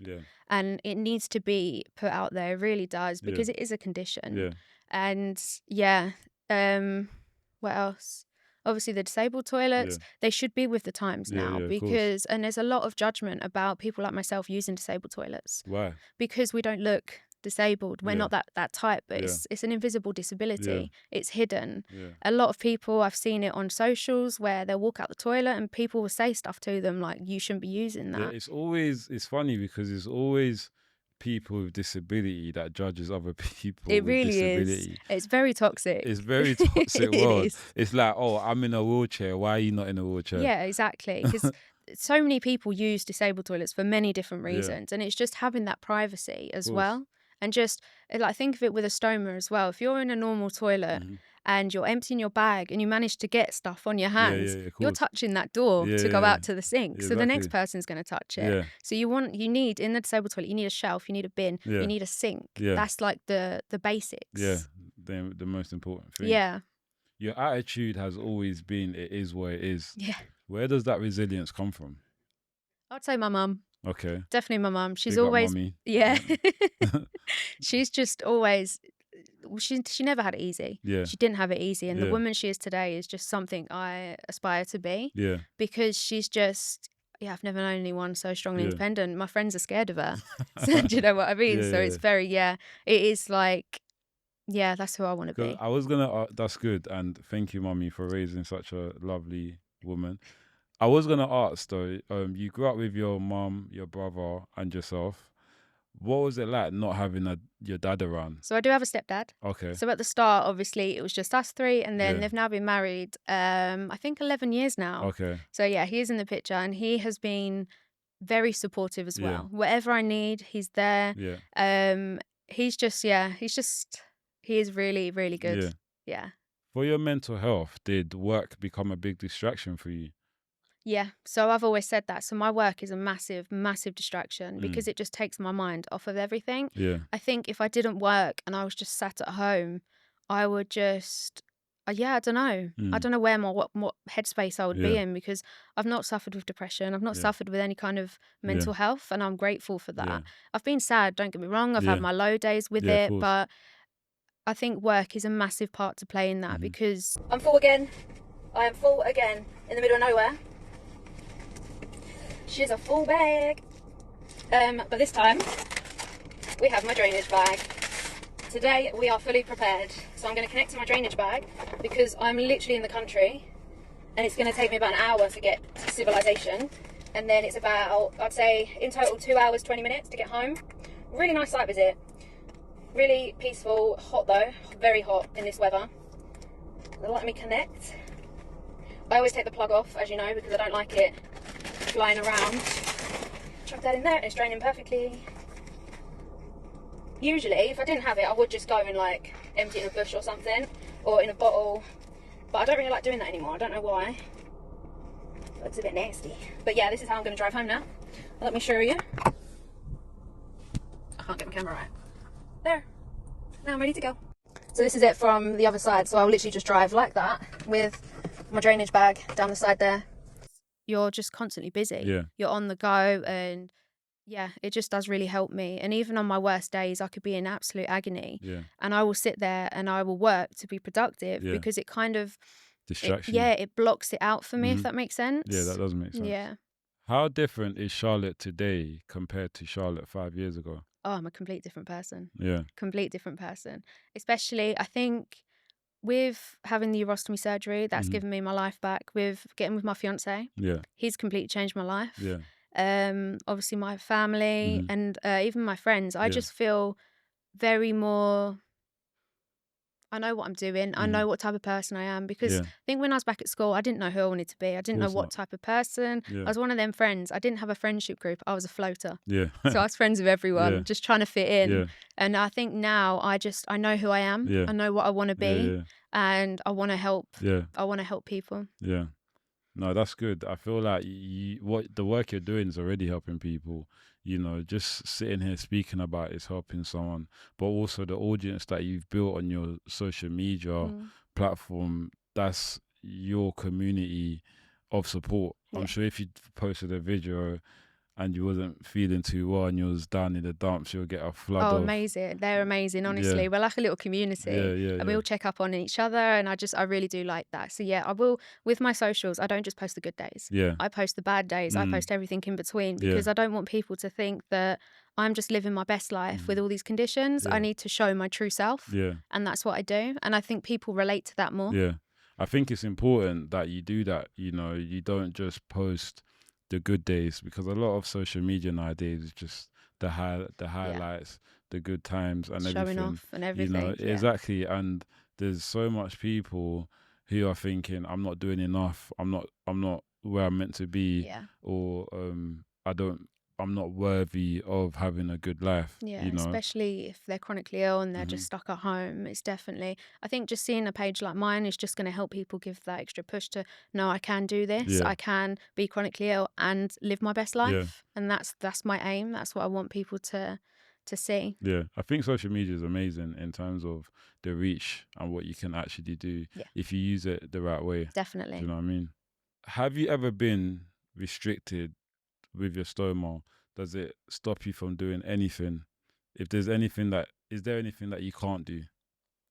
and it needs to be put out there. It really does, because it is a condition. And what else? Obviously, the disabled toilets, they should be with the times now, because and there's a lot of judgment about people like myself using disabled toilets. Why? Because we don't look disabled. We're not that type, but it's an invisible disability. It's hidden. A lot of people, I've seen it on socials where they'll walk out the toilet and people will say stuff to them like, you shouldn't be using that. It's funny, because it's always people with disability that judges other people. It with really disability. is. It's very toxic. It's very toxic world. It's like, oh, I'm in a wheelchair. Why are you not in a wheelchair? Yeah, exactly. Because so many people use disabled toilets for many different reasons, and it's just having that privacy as well. And just like, think of it with a stoma as well. If you're in a normal toilet and you're emptying your bag and you manage to get stuff on your hands, you're touching that door to go out to the sink. So the next person's going to touch it. So you need, in the disabled toilet, you need a shelf, you need a bin, you need a sink. That's like the basics. Yeah, the most important thing. Yeah. Your attitude has always been, it is what it is. Yeah. Where does that resilience come from? I'd say my mum. Okay. Definitely my mum. She's Big up always, mummy. she's just always, she never had it easy. She didn't have it easy. And the woman she is today is just something I aspire to be. Because she's just, I've never known anyone so strong and independent. My friends are scared of her. So, do you know what I mean? So it's very, it is like, that's who I want to be. I was going to, that's good. And thank you, mummy, for raising such a lovely woman. I was going to ask though, you grew up with your mum, your brother and yourself. What was it like not having your dad around? So I do have a stepdad. Okay. So at the start, obviously, it was just us three, and then they've now been married, I think 11 years now. Okay. So he is in the picture, and he has been very supportive as well. Whatever I need, he's there. He's just, he is really, really good. Yeah. For your mental health, did work become a big distraction for you? Yeah, so I've always said that. So my work is a massive, massive distraction, because it just takes my mind off of everything. I think if I didn't work and I was just sat at home, I would just, I don't know. I don't know where what headspace I would be in, because I've not suffered with depression. I've not suffered with any kind of mental health, and I'm grateful for that. I've been sad, don't get me wrong. I've had my low days with it, but I think work is a massive part to play in that, because I'm full again. I am full again in the middle of nowhere. She's a full bag. But this time, we have my drainage bag. Today, we are fully prepared. So I'm going to connect to my drainage bag, because I'm literally in the country, and it's going to take me about an hour to get to civilization. and then it's about, I'd say, in total 2 hours, 20 minutes to get home. Really nice site visit. Really peaceful. Hot though, very hot in this weather. They'll let me connect. I always take the plug off, as you know, because I don't like it flying around. Chuck that in there, and it's draining perfectly. Usually, if I didn't have it, I would just go and like empty it in a bush or something, or in a bottle. But I don't really like doing that anymore. I don't know why. It looks a bit nasty. But yeah, this is how I'm going to drive home now. Let me show you. I can't get my camera right. There. Now I'm ready to go. So this is it from the other side. So I'll literally just drive like that with my drainage bag down the side there. You're just constantly busy. Yeah. You're on the go, and yeah, it just does really help me. And even on my worst days, I could be in absolute agony. Yeah. And I will sit there and I will work to be productive because it kind of distraction. It blocks it out for me, if that makes sense. Yeah, that does make sense. Yeah. How different is Charlotte today compared to Charlotte 5 years ago? Oh, I'm a complete different person. Yeah. Complete different person. Especially, I think, with having the urostomy surgery, that's given me my life back. With getting with my fiance, he's completely changed my life. Yeah. Obviously my family and even my friends. I just feel very more. I know what I'm doing. I know what type of person I am, because I think when I was back at school, I didn't know who I wanted to be. I didn't know what type of person. I was one of them friends. I didn't have a friendship group. I was a floater. Yeah. So I was friends with everyone, just trying to fit in. And I think now I know who I am. I know what I want to be, and I want to help. I want to help people. Yeah. No, that's good. I feel like what the work you're doing is already helping people. You know, just sitting here speaking about it is helping someone, but also the audience that you've built on your social media platform, that's your community of support. I'm sure if you posted a video and you wasn't feeling too well and you was down in the dumps, you'll get a flood of... amazing. They're amazing, honestly. We're like a little community. And we all check up on each other, and I really do like that. So yeah, I will, with my socials, I don't just post the good days. I post the bad days. I post everything in between, because I don't want people to think that I'm just living my best life with all these conditions. I need to show my true self. And that's what I do. And I think people relate to that more. Yeah. I think it's important that you do that. You know, you don't just post the good days, because a lot of social media nowadays is just the highlights, the good times and showing everything. Off and everything. You know, exactly. And there's so much people who are thinking, I'm not doing enough, I'm not where I'm meant to be, or I'm not worthy of having a good life. Yeah, you know? Especially if they're chronically ill and they're just stuck at home. It's definitely, I think just seeing a page like mine is just going to help people give that extra push to, no, I can do this. I can be chronically ill and live my best life. And that's my aim. That's what I want people to see. Yeah, I think social media is amazing in terms of the reach and what you can actually do if you use it the right way. Definitely. Do you know what I mean? Have you ever been restricted with your stoma? Does it stop you from doing anything? If there's anything is there anything that you can't do?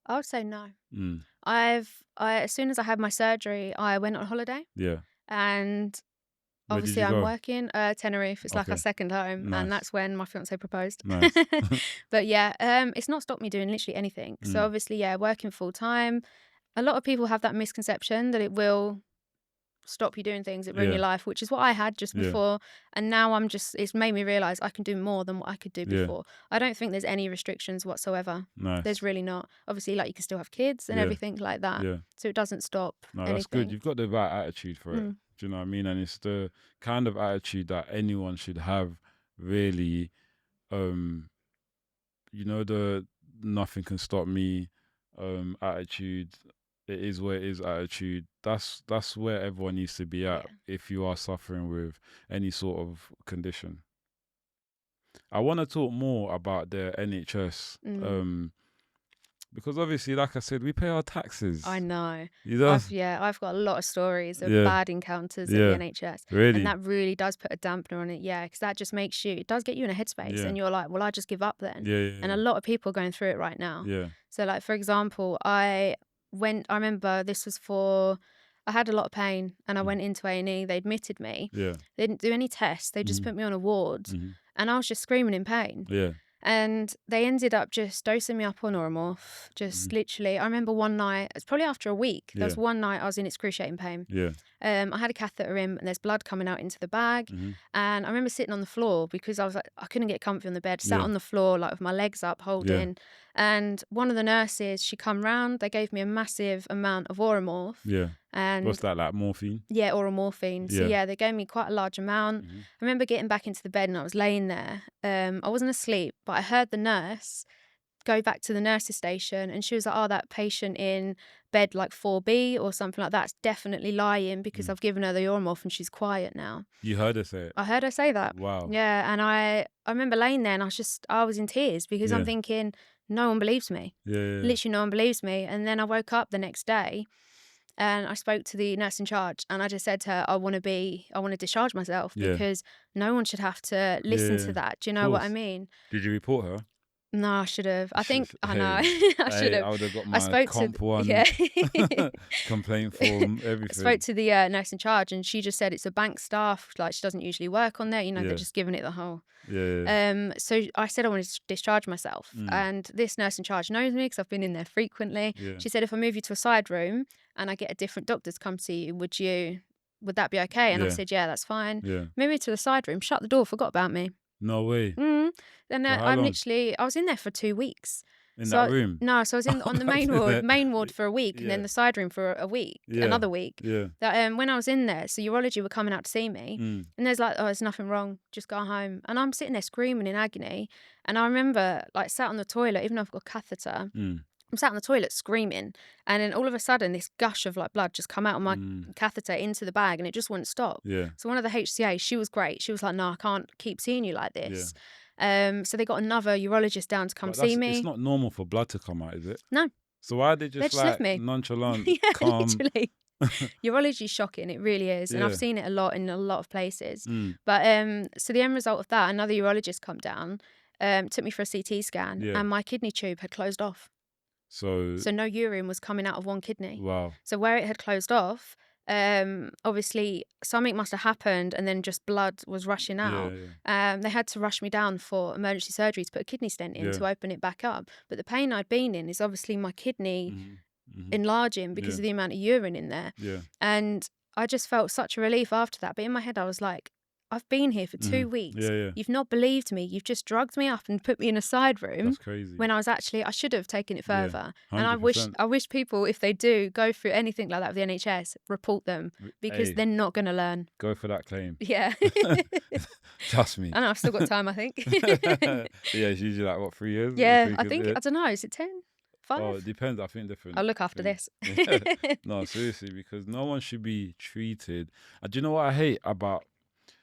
I would say no. As soon as I had my surgery, I went on holiday. Yeah. And obviously I'm working Tenerife. It's like our second home. And that's when my fiance proposed. Nice. But yeah, it's not stopped me doing literally anything. So obviously, working full time. A lot of people have that misconception that it will stop you doing things that ruin your life, which is what I had just before. And now it's made me realize I can do more than what I could do before. I don't think there's any restrictions whatsoever. Nice. There's really not. Obviously, like, you can still have kids and everything like that. So it doesn't stop anything. That's good. You've got the right attitude for it. Do you know what I mean? And it's the kind of attitude that anyone should have, really. You know, the nothing can stop me attitude. It is where it is attitude. That's where everyone needs to be at if you are suffering with any sort of condition. I want to talk more about the NHS because obviously, like I said, we pay our taxes. I know. You know? I've got a lot of stories of bad encounters at the NHS. Really? And that really does put a dampener on it, because that just makes it does get you in a headspace and you're like, well, I just give up then. And a lot of people are going through it right now. So, like, for example, I remember this was I had a lot of pain and I went into A&E. They admitted me. They didn't do any tests. They just put me on a ward and I was just screaming in pain. And they ended up just dosing me up on Oromorph. Just literally, I remember one night, it's probably after a week, there was one night I was in excruciating pain. Yeah. I had a catheter in and there's blood coming out into the bag. And I remember sitting on the floor because I was like, I couldn't get comfy on the bed, sat on the floor, like with my legs up, holding. And one of the nurses, she come round, they gave me a massive amount of Oromorph. Yeah. And what's that, like morphine? Yeah, oral morphine. So yeah, they gave me quite a large amount. I remember getting back into the bed and I was laying there. I wasn't asleep, but I heard the nurse go back to the nurse's station and she was like, oh, that patient in bed like 4B or something like that's definitely lying because I've given her the Oromorph and she's quiet now. You heard her say it? I heard her say that. Wow. Yeah, and I remember laying there and I was in tears because I'm thinking, no one believes me. Literally no one believes me. And then I woke up the next day and I spoke to the nurse in charge and I just said to her, I want to discharge myself because no one should have to listen to that. Do you know what I mean? Did you report her? No, I should have. I think I know. I should have. I would have got my complaint form, everything. I spoke to the nurse in charge, and she just said it's a bank staff. Like she doesn't usually work on there. You know, they're just giving it the whole. So I said I wanted to discharge myself, and this nurse in charge knows me because I've been in there frequently. She said, if I move you to a side room and I get a different doctor to come see you, would that be okay? And I said, yeah, that's fine. Move me to the side room, shut the door, forgot about me. No way. And I was in there for 2 weeks. In that room? No, so I was on the main ward for a week, and then the side room for a week, another week. That when I was in there, so urology were coming out to see me, and there's like, oh, there's nothing wrong, just go home. And I'm sitting there screaming in agony, and I remember like sat on the toilet, even though I've got a catheter. I'm sat on the toilet screaming, and then all of a sudden this gush of like blood just come out of my catheter into the bag, and it just wouldn't stop. So one of the HCAs, she was great. She was like, no, I can't keep seeing you like this. So they got another urologist down to come see me. It's not normal for blood to come out, is it? No. So why they just like left me. nonchalant, calm? Literally. Urology is shocking, it really is, and I've seen it a lot in a lot of places. But so the end result of that, another urologist come down, took me for a CT scan, and my kidney tube had closed off. So no urine was coming out of one kidney. Wow. So where it had closed off, obviously something must have happened, and then just blood was rushing out. They had to rush me down for emergency surgery to put a kidney stent in to open it back up. But the pain I'd been in is obviously my kidney enlarging because of the amount of urine in there. And I just felt such a relief after that. But in my head I was like, I've been here for 2 weeks. You've not believed me. You've just drugged me up and put me in a side room. That's crazy. When I should have taken it further. And I wish people, if they do go through anything like that with the NHS, report them because they're not going to learn. Go for that claim. Yeah. Trust me. I know, I've still got time, I think. It's usually like, what, 3 years? Yeah, I don't know, is it 10? 5? Oh, it depends. I think different. I'll look after this. No, seriously, because no one should be treated. Do you know what I hate about...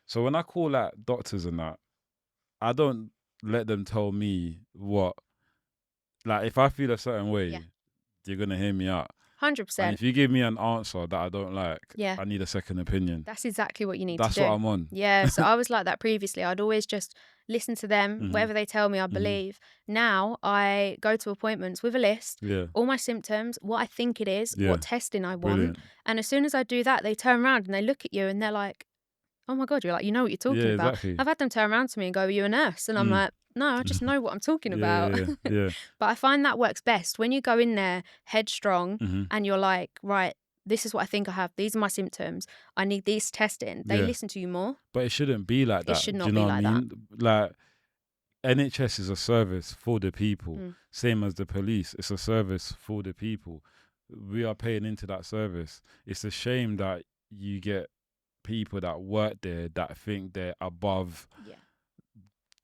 So when I call out doctors and that, I don't let them tell me what, like if I feel a certain way, you're going to hear me out. 100%. And if you give me an answer that I don't like, I need a second opinion. That's exactly what you need to do. That's what I'm on. Yeah, so I was like that previously. I'd always just listen to them, whatever they tell me, I believe. Now I go to appointments with a list, all my symptoms, what I think it is, what testing I want. Brilliant. And as soon as I do that, they turn around and they look at you and they're like, oh my God, you're like, you know what you're talking about. Exactly. I've had them turn around to me and go, are you a nurse? And I'm like, no, I just know what I'm talking about. But I find that works best when you go in there headstrong and you're like, right, this is what I think I have. These are my symptoms. I need these testing. They listen to you more. But it shouldn't be like that. It should not be like that. Like, NHS is a service for the people. Same as the police. It's a service for the people. We are paying into that service. It's a shame that you get people that work there that think they're above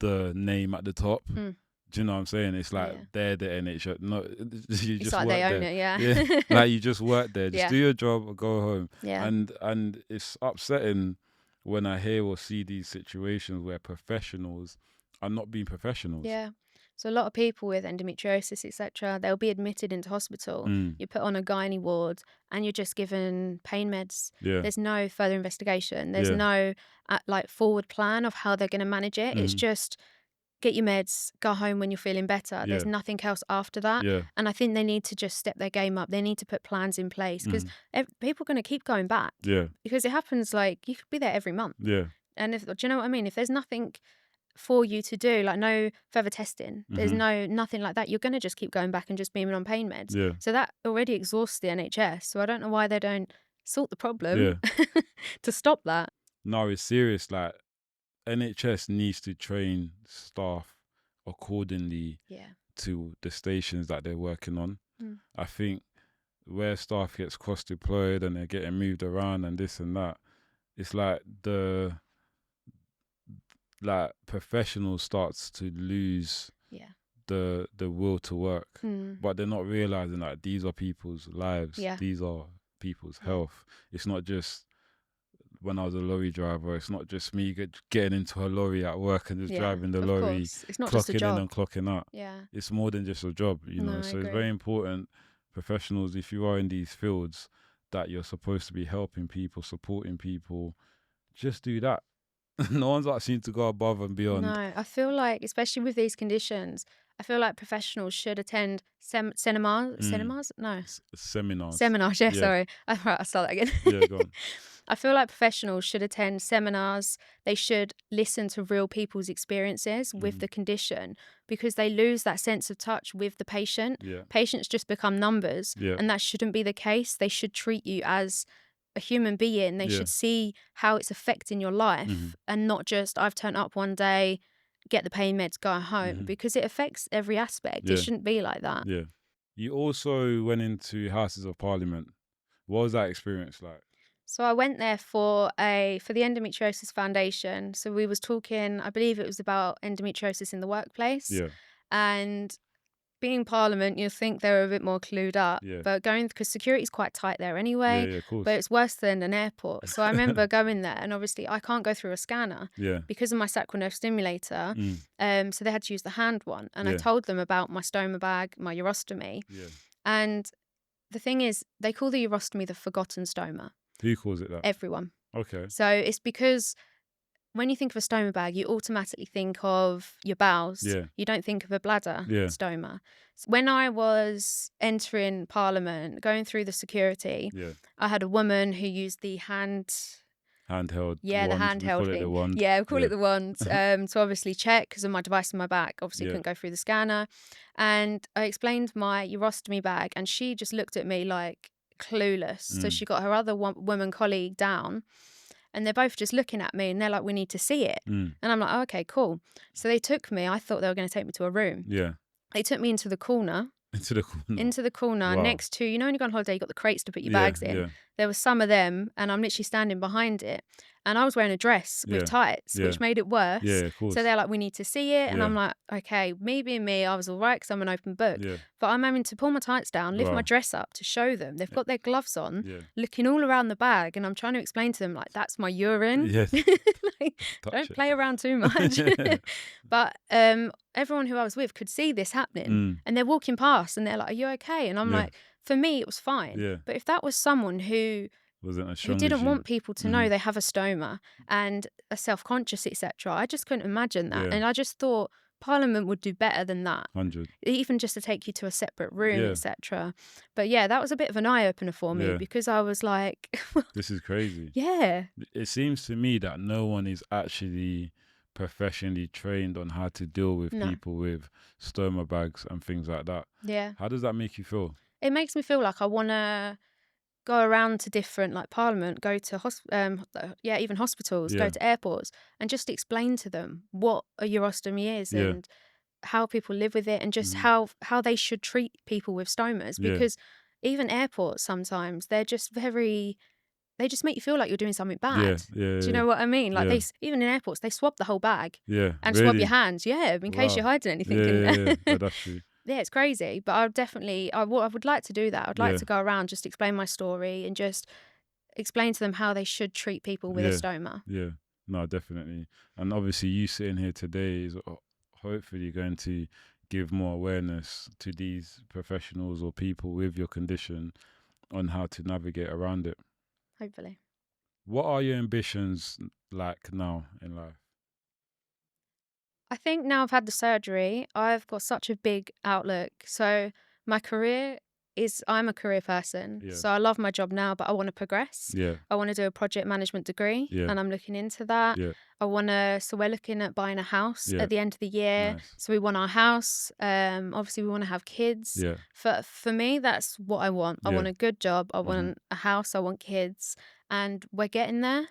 the name at the top. Do you know what I'm saying? It's like they're the NHS. No, you just like work they own there. it, Like you just work there. Just do your job or go home. And it's upsetting when I hear or see these situations where professionals are not being professionals. Yeah. So a lot of people with endometriosis, etc., they'll be admitted into hospital. You're put on a gynae ward and you're just given pain meds. There's no further investigation. There's no like forward plan of how they're going to manage it. It's just get your meds, go home when you're feeling better. There's nothing else after that. And I think they need to just step their game up. They need to put plans in place because people are going to keep going back. Because it happens like you could be there every month. And do you know what I mean? If there's nothing for you to do, like no further testing. There's nothing like that. You're going to just keep going back and just being on pain meds. Yeah. So that already exhausts the NHS. So I don't know why they don't sort the problem to stop that. No, it's serious. Like, NHS needs to train staff accordingly to the stations that they're working on. I think where staff gets cross-deployed and they're getting moved around and this and that, it's like professionals starts to lose the will to work, but they're not realizing that these are people's lives, these are people's health. It's not just when I was a lorry driver, it's not just me getting into a lorry at work and just driving the lorry, it's not just a clocking job. in and clocking out. It's more than just a job, you know. So it's very important, professionals, if you are in these fields, that you're supposed to be helping people, supporting people, just do that. No one's asking you to go above and beyond. No, I feel like, especially with these conditions, I feel like professionals should attend seminars. No. Seminars. Sorry. I'll start that again. Yeah, go on. I feel like professionals should attend seminars. They should listen to real people's experiences with the condition, because they lose that sense of touch with the patient. Patients just become numbers, and that shouldn't be the case. They should treat you as a human being. They should see how it's affecting your life, and not just, I've turned up one day, get the pain meds, go home, because it affects every aspect. It shouldn't be like that. You also went into Houses of Parliament. What was that experience like? So I went there for the Endometriosis Foundation. So we was talking, I believe it was about endometriosis in the workplace. And being Parliament, you'll think they were a bit more clued up. But because security's quite tight there anyway. But it's worse than an airport. So I remember going there, and obviously I can't go through a scanner because of my sacral nerve stimulator. So they had to use the hand one. And I told them about my stoma bag, my urostomy. And the thing is, they call the urostomy the forgotten stoma. Who calls it that? Everyone. Okay. So it's because when you think of a stoma bag, you automatically think of your bowels. You don't think of a bladder stoma. So when I was entering Parliament, going through the security, I had a woman who used the handheld. Yeah, wand. The handheld thing. The wand. Yeah, we call it the wand. To obviously check, because of my device in my back, obviously couldn't go through the scanner. And I explained my urostomy bag, and she just looked at me like clueless. So she got her other woman colleague down, and they're both just looking at me, and they're like, we need to see it. And I'm like, oh, okay, cool. So they took me, I thought they were going to take me to a room. They took me into the corner. Wow. Next to, you know, when you go on holiday, you got the crates to put your bags in. There was some of them, and I'm literally standing behind it. And I was wearing a dress with tights, which made it worse. Of course. So they're like, we need to see it. And I'm like, okay, me being me, I was all right because I'm an open book. But I'm having to pull my tights down, lift my dress up to show them. They've got their gloves on, looking all around the bag. And I'm trying to explain to them, like, that's my urine. Like, don't play around too much. But everyone who I was with could see this happening. And they're walking past, and they're like, are you okay? And I'm like, for me, it was fine. But if that was someone who didn't want people to know they have a stoma and are self-conscious, etc., I just couldn't imagine that. And I just thought Parliament would do better than that. 100. Even just to take you to a separate room, etc. But yeah, that was a bit of an eye-opener for me, because I was like... This is crazy. It seems to me that no one is actually professionally trained on how to deal with people with stoma bags and things like that. How does that make you feel? It makes me feel like I want to go around to different, like Parliament, go to even hospitals, go to airports, and just explain to them what a urostomy is and how people live with it, and just how they should treat people with stomas. Because even airports, sometimes they're just they just make you feel like you're doing something bad. Do you know what I mean? Like even in airports, they swab the whole bag and swab your hands, in case you're hiding anything. Yeah, that's true. Yeah, it's crazy, but I would like to do that. I'd like to go around, just explain my story, and just explain to them how they should treat people with a stoma. Yeah, no, definitely. And obviously you sitting here today is hopefully going to give more awareness to these professionals or people with your condition on how to navigate around it. Hopefully. What are your ambitions like now in life? I think now I've had the surgery, I've got such a big outlook. So my career I'm a career person. Yeah. So I love my job now, but I want to progress. Yeah. I want to do a project management degree, Yeah. and I'm looking into that. Yeah. So we're looking at buying a house Yeah. at the end of the year. Nice. So we want our house. Obviously we want to have kids. Yeah. For me, that's what I want. I Yeah. want a good job. I want a house. I want kids, and we're getting there.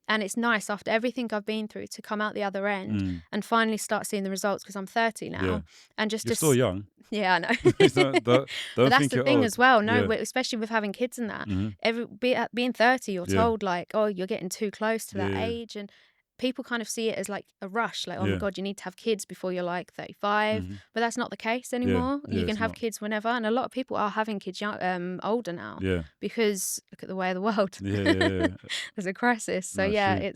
And it's nice after everything I've been through to come out the other end and finally start seeing the results, because I'm 30 now. Yeah. And just You're still young. Yeah, I know. don't But that's think the you're thing old. as well. No, Yeah. especially with having kids and that. Mhm. Being 30, you're Yeah. told like, oh, you're getting too close to that Yeah. age, and people kind of see it as like a rush, like, oh my Yeah. God, you need to have kids before you're like 35. Mhm. But that's not the case anymore. Yeah, You can it's have not. kids whenever, and a lot of people are having kids older now Yeah. because look at the way of the world. Yeah. There's a crisis. So No, yeah, true.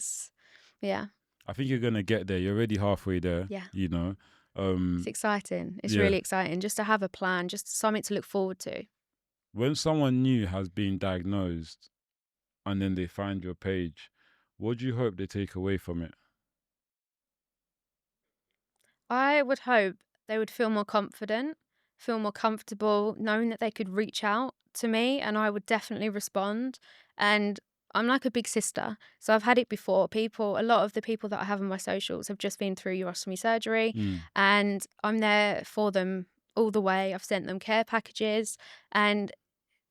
yeah, I think you're gonna get there. You're already halfway there. Yeah. You know. it's exciting. It's Yeah. really exciting just to have a plan, just something to look forward to. When someone new has been diagnosed and then they find your page, what do you hope they take away from it? I would hope they would feel more confident, feel more comfortable, knowing that they could reach out to me and I would definitely respond. And I'm like a big sister. So I've had it before. A lot of the people that I have on my socials have just been through urostomy surgery, and I'm there for them all the way. I've sent them care packages, and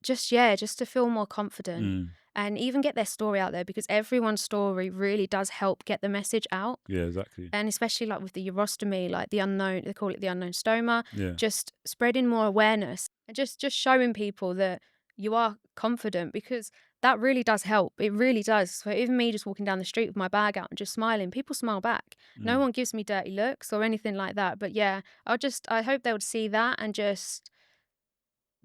just to feel more confident and even get their story out there, because everyone's story really does help get the message out. Yeah, exactly. And especially like with the urostomy, like the unknown, they call it the unknown stoma, Yeah. just spreading more awareness and just showing people that you are confident, because that really does help. It really does. So even me just walking down the street with my bag out and just smiling, people smile back. No one gives me dirty looks or anything like that. But yeah, I hope they would see that and just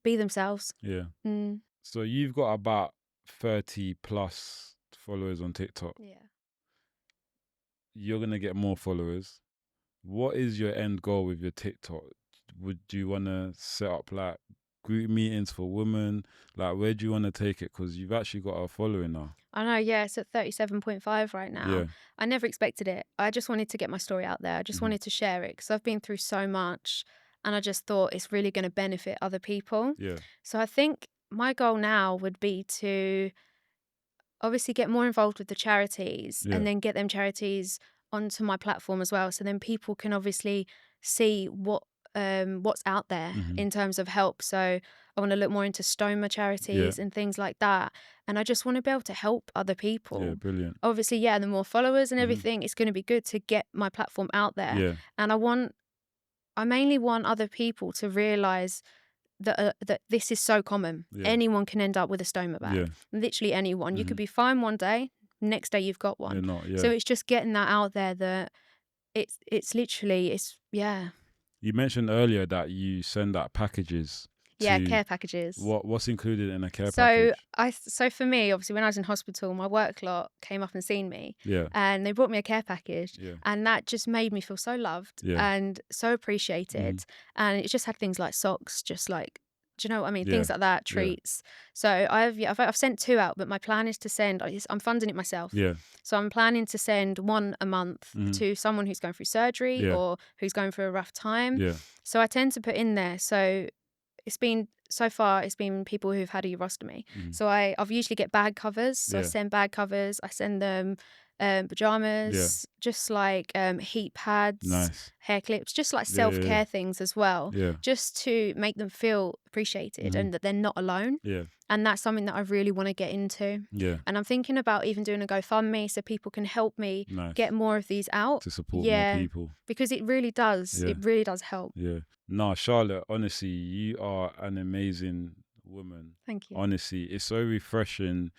be themselves. Yeah. Mm. So you've got about 30 plus followers on TikTok. Yeah. You're gonna get more followers. What is your end goal with your TikTok? Would you want to set up like group meetings for women? Like, where do you want to take it? Because you've actually got a following now. I know, yeah, it's at 37.5 right now. Yeah. I never expected it. I just wanted to get my story out there. I just wanted to share it because I've been through so much, and I just thought it's really going to benefit other people. Yeah. So I think my goal now would be to obviously get more involved with the charities and then get them charities onto my platform as well. So then people can obviously see what's out there in terms of help. So I want to look more into stoma charities and things like that. And I just want to be able to help other people. Yeah, brilliant. Obviously, yeah, the more followers and everything, it's going to be good to get my platform out there. Yeah. And I mainly want other people to realise that this is so common. Yeah. Anyone can end up with a stoma bag. Yeah. Literally anyone. You could be fine one day, next day you've got one. You're not, yeah. So it's just getting that out there that it's literally, yeah. You mentioned earlier that you send out packages. Yeah, care packages. What's included in a care package? So for me, obviously, when I was in hospital, my work lot came up and seen me. Yeah. And they brought me a care package. Yeah. And that just made me feel so loved and so appreciated. And it just had things like socks, just like, do you know what I mean? Yeah. Things like that, treats. So I've sent 2 out, but my plan is to send. I'm funding it myself. Yeah. So I'm planning to send 1 a month to someone who's going through surgery or who's going through a rough time. Yeah. So I tend to put in there. So so far it's been people who've had a urostomy. So I've usually get bag covers. So I send bag covers. I send them pajamas, just like heat pads, hair clips, just like self-care things as well, just to make them feel appreciated and that they're not alone. And that's something that I really want to get into. And I'm thinking about even doing a GoFundMe so people can help me get more of these out to support more people, because it really does help. No, Charlotte, honestly, you are an amazing woman. Thank you. Honestly, it's so refreshing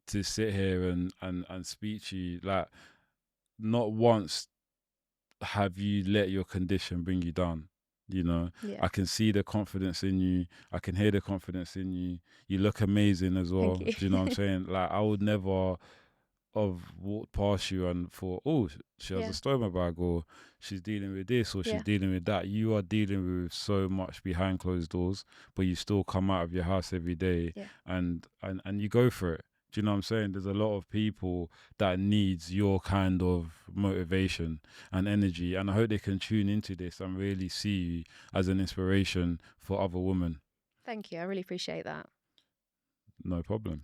to sit here and speak to you. Like, not once have you let your condition bring you down. You know, I can see the confidence in you. I can hear the confidence in you. You look amazing as well. Thank you. Do you know what I'm saying? Like, I would never have walked past you and thought, oh, she has a stoma bag, or she's dealing with this, or she's dealing with that. You are dealing with so much behind closed doors, but you still come out of your house every day and you go for it. Do you know what I'm saying? There's a lot of people that needs your kind of motivation and energy, and I hope they can tune into this and really see you as an inspiration for other women. Thank you. I really appreciate that. No problem.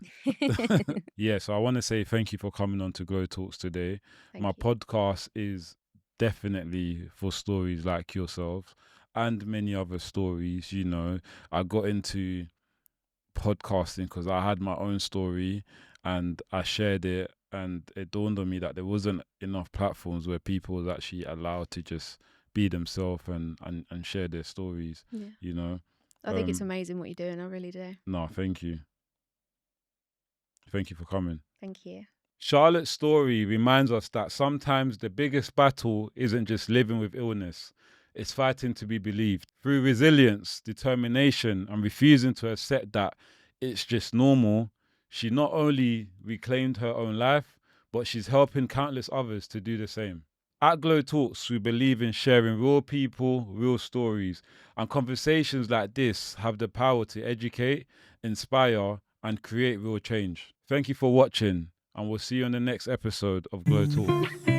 Yeah, so I want to say thank you for coming on to GloTalks today. My podcast is definitely for stories like yourself and many other stories. You know, I got into podcasting because I had my own story and I shared it, and it dawned on me that there wasn't enough platforms where people was actually allowed to just be themselves and share their stories. Yeah. You know, I think it's amazing what you're doing. I really do. No, thank you. Thank you for coming. Thank you. Charlotte's story reminds us that sometimes the biggest battle isn't just living with illness. It's fighting to be believed. Through resilience, determination, and refusing to accept that it's just normal, she not only reclaimed her own life, but she's helping countless others to do the same. At GloTalks, we believe in sharing real people, real stories, and conversations like this have the power to educate, inspire, and create real change. Thank you for watching, and we'll see you on the next episode of GloTalks.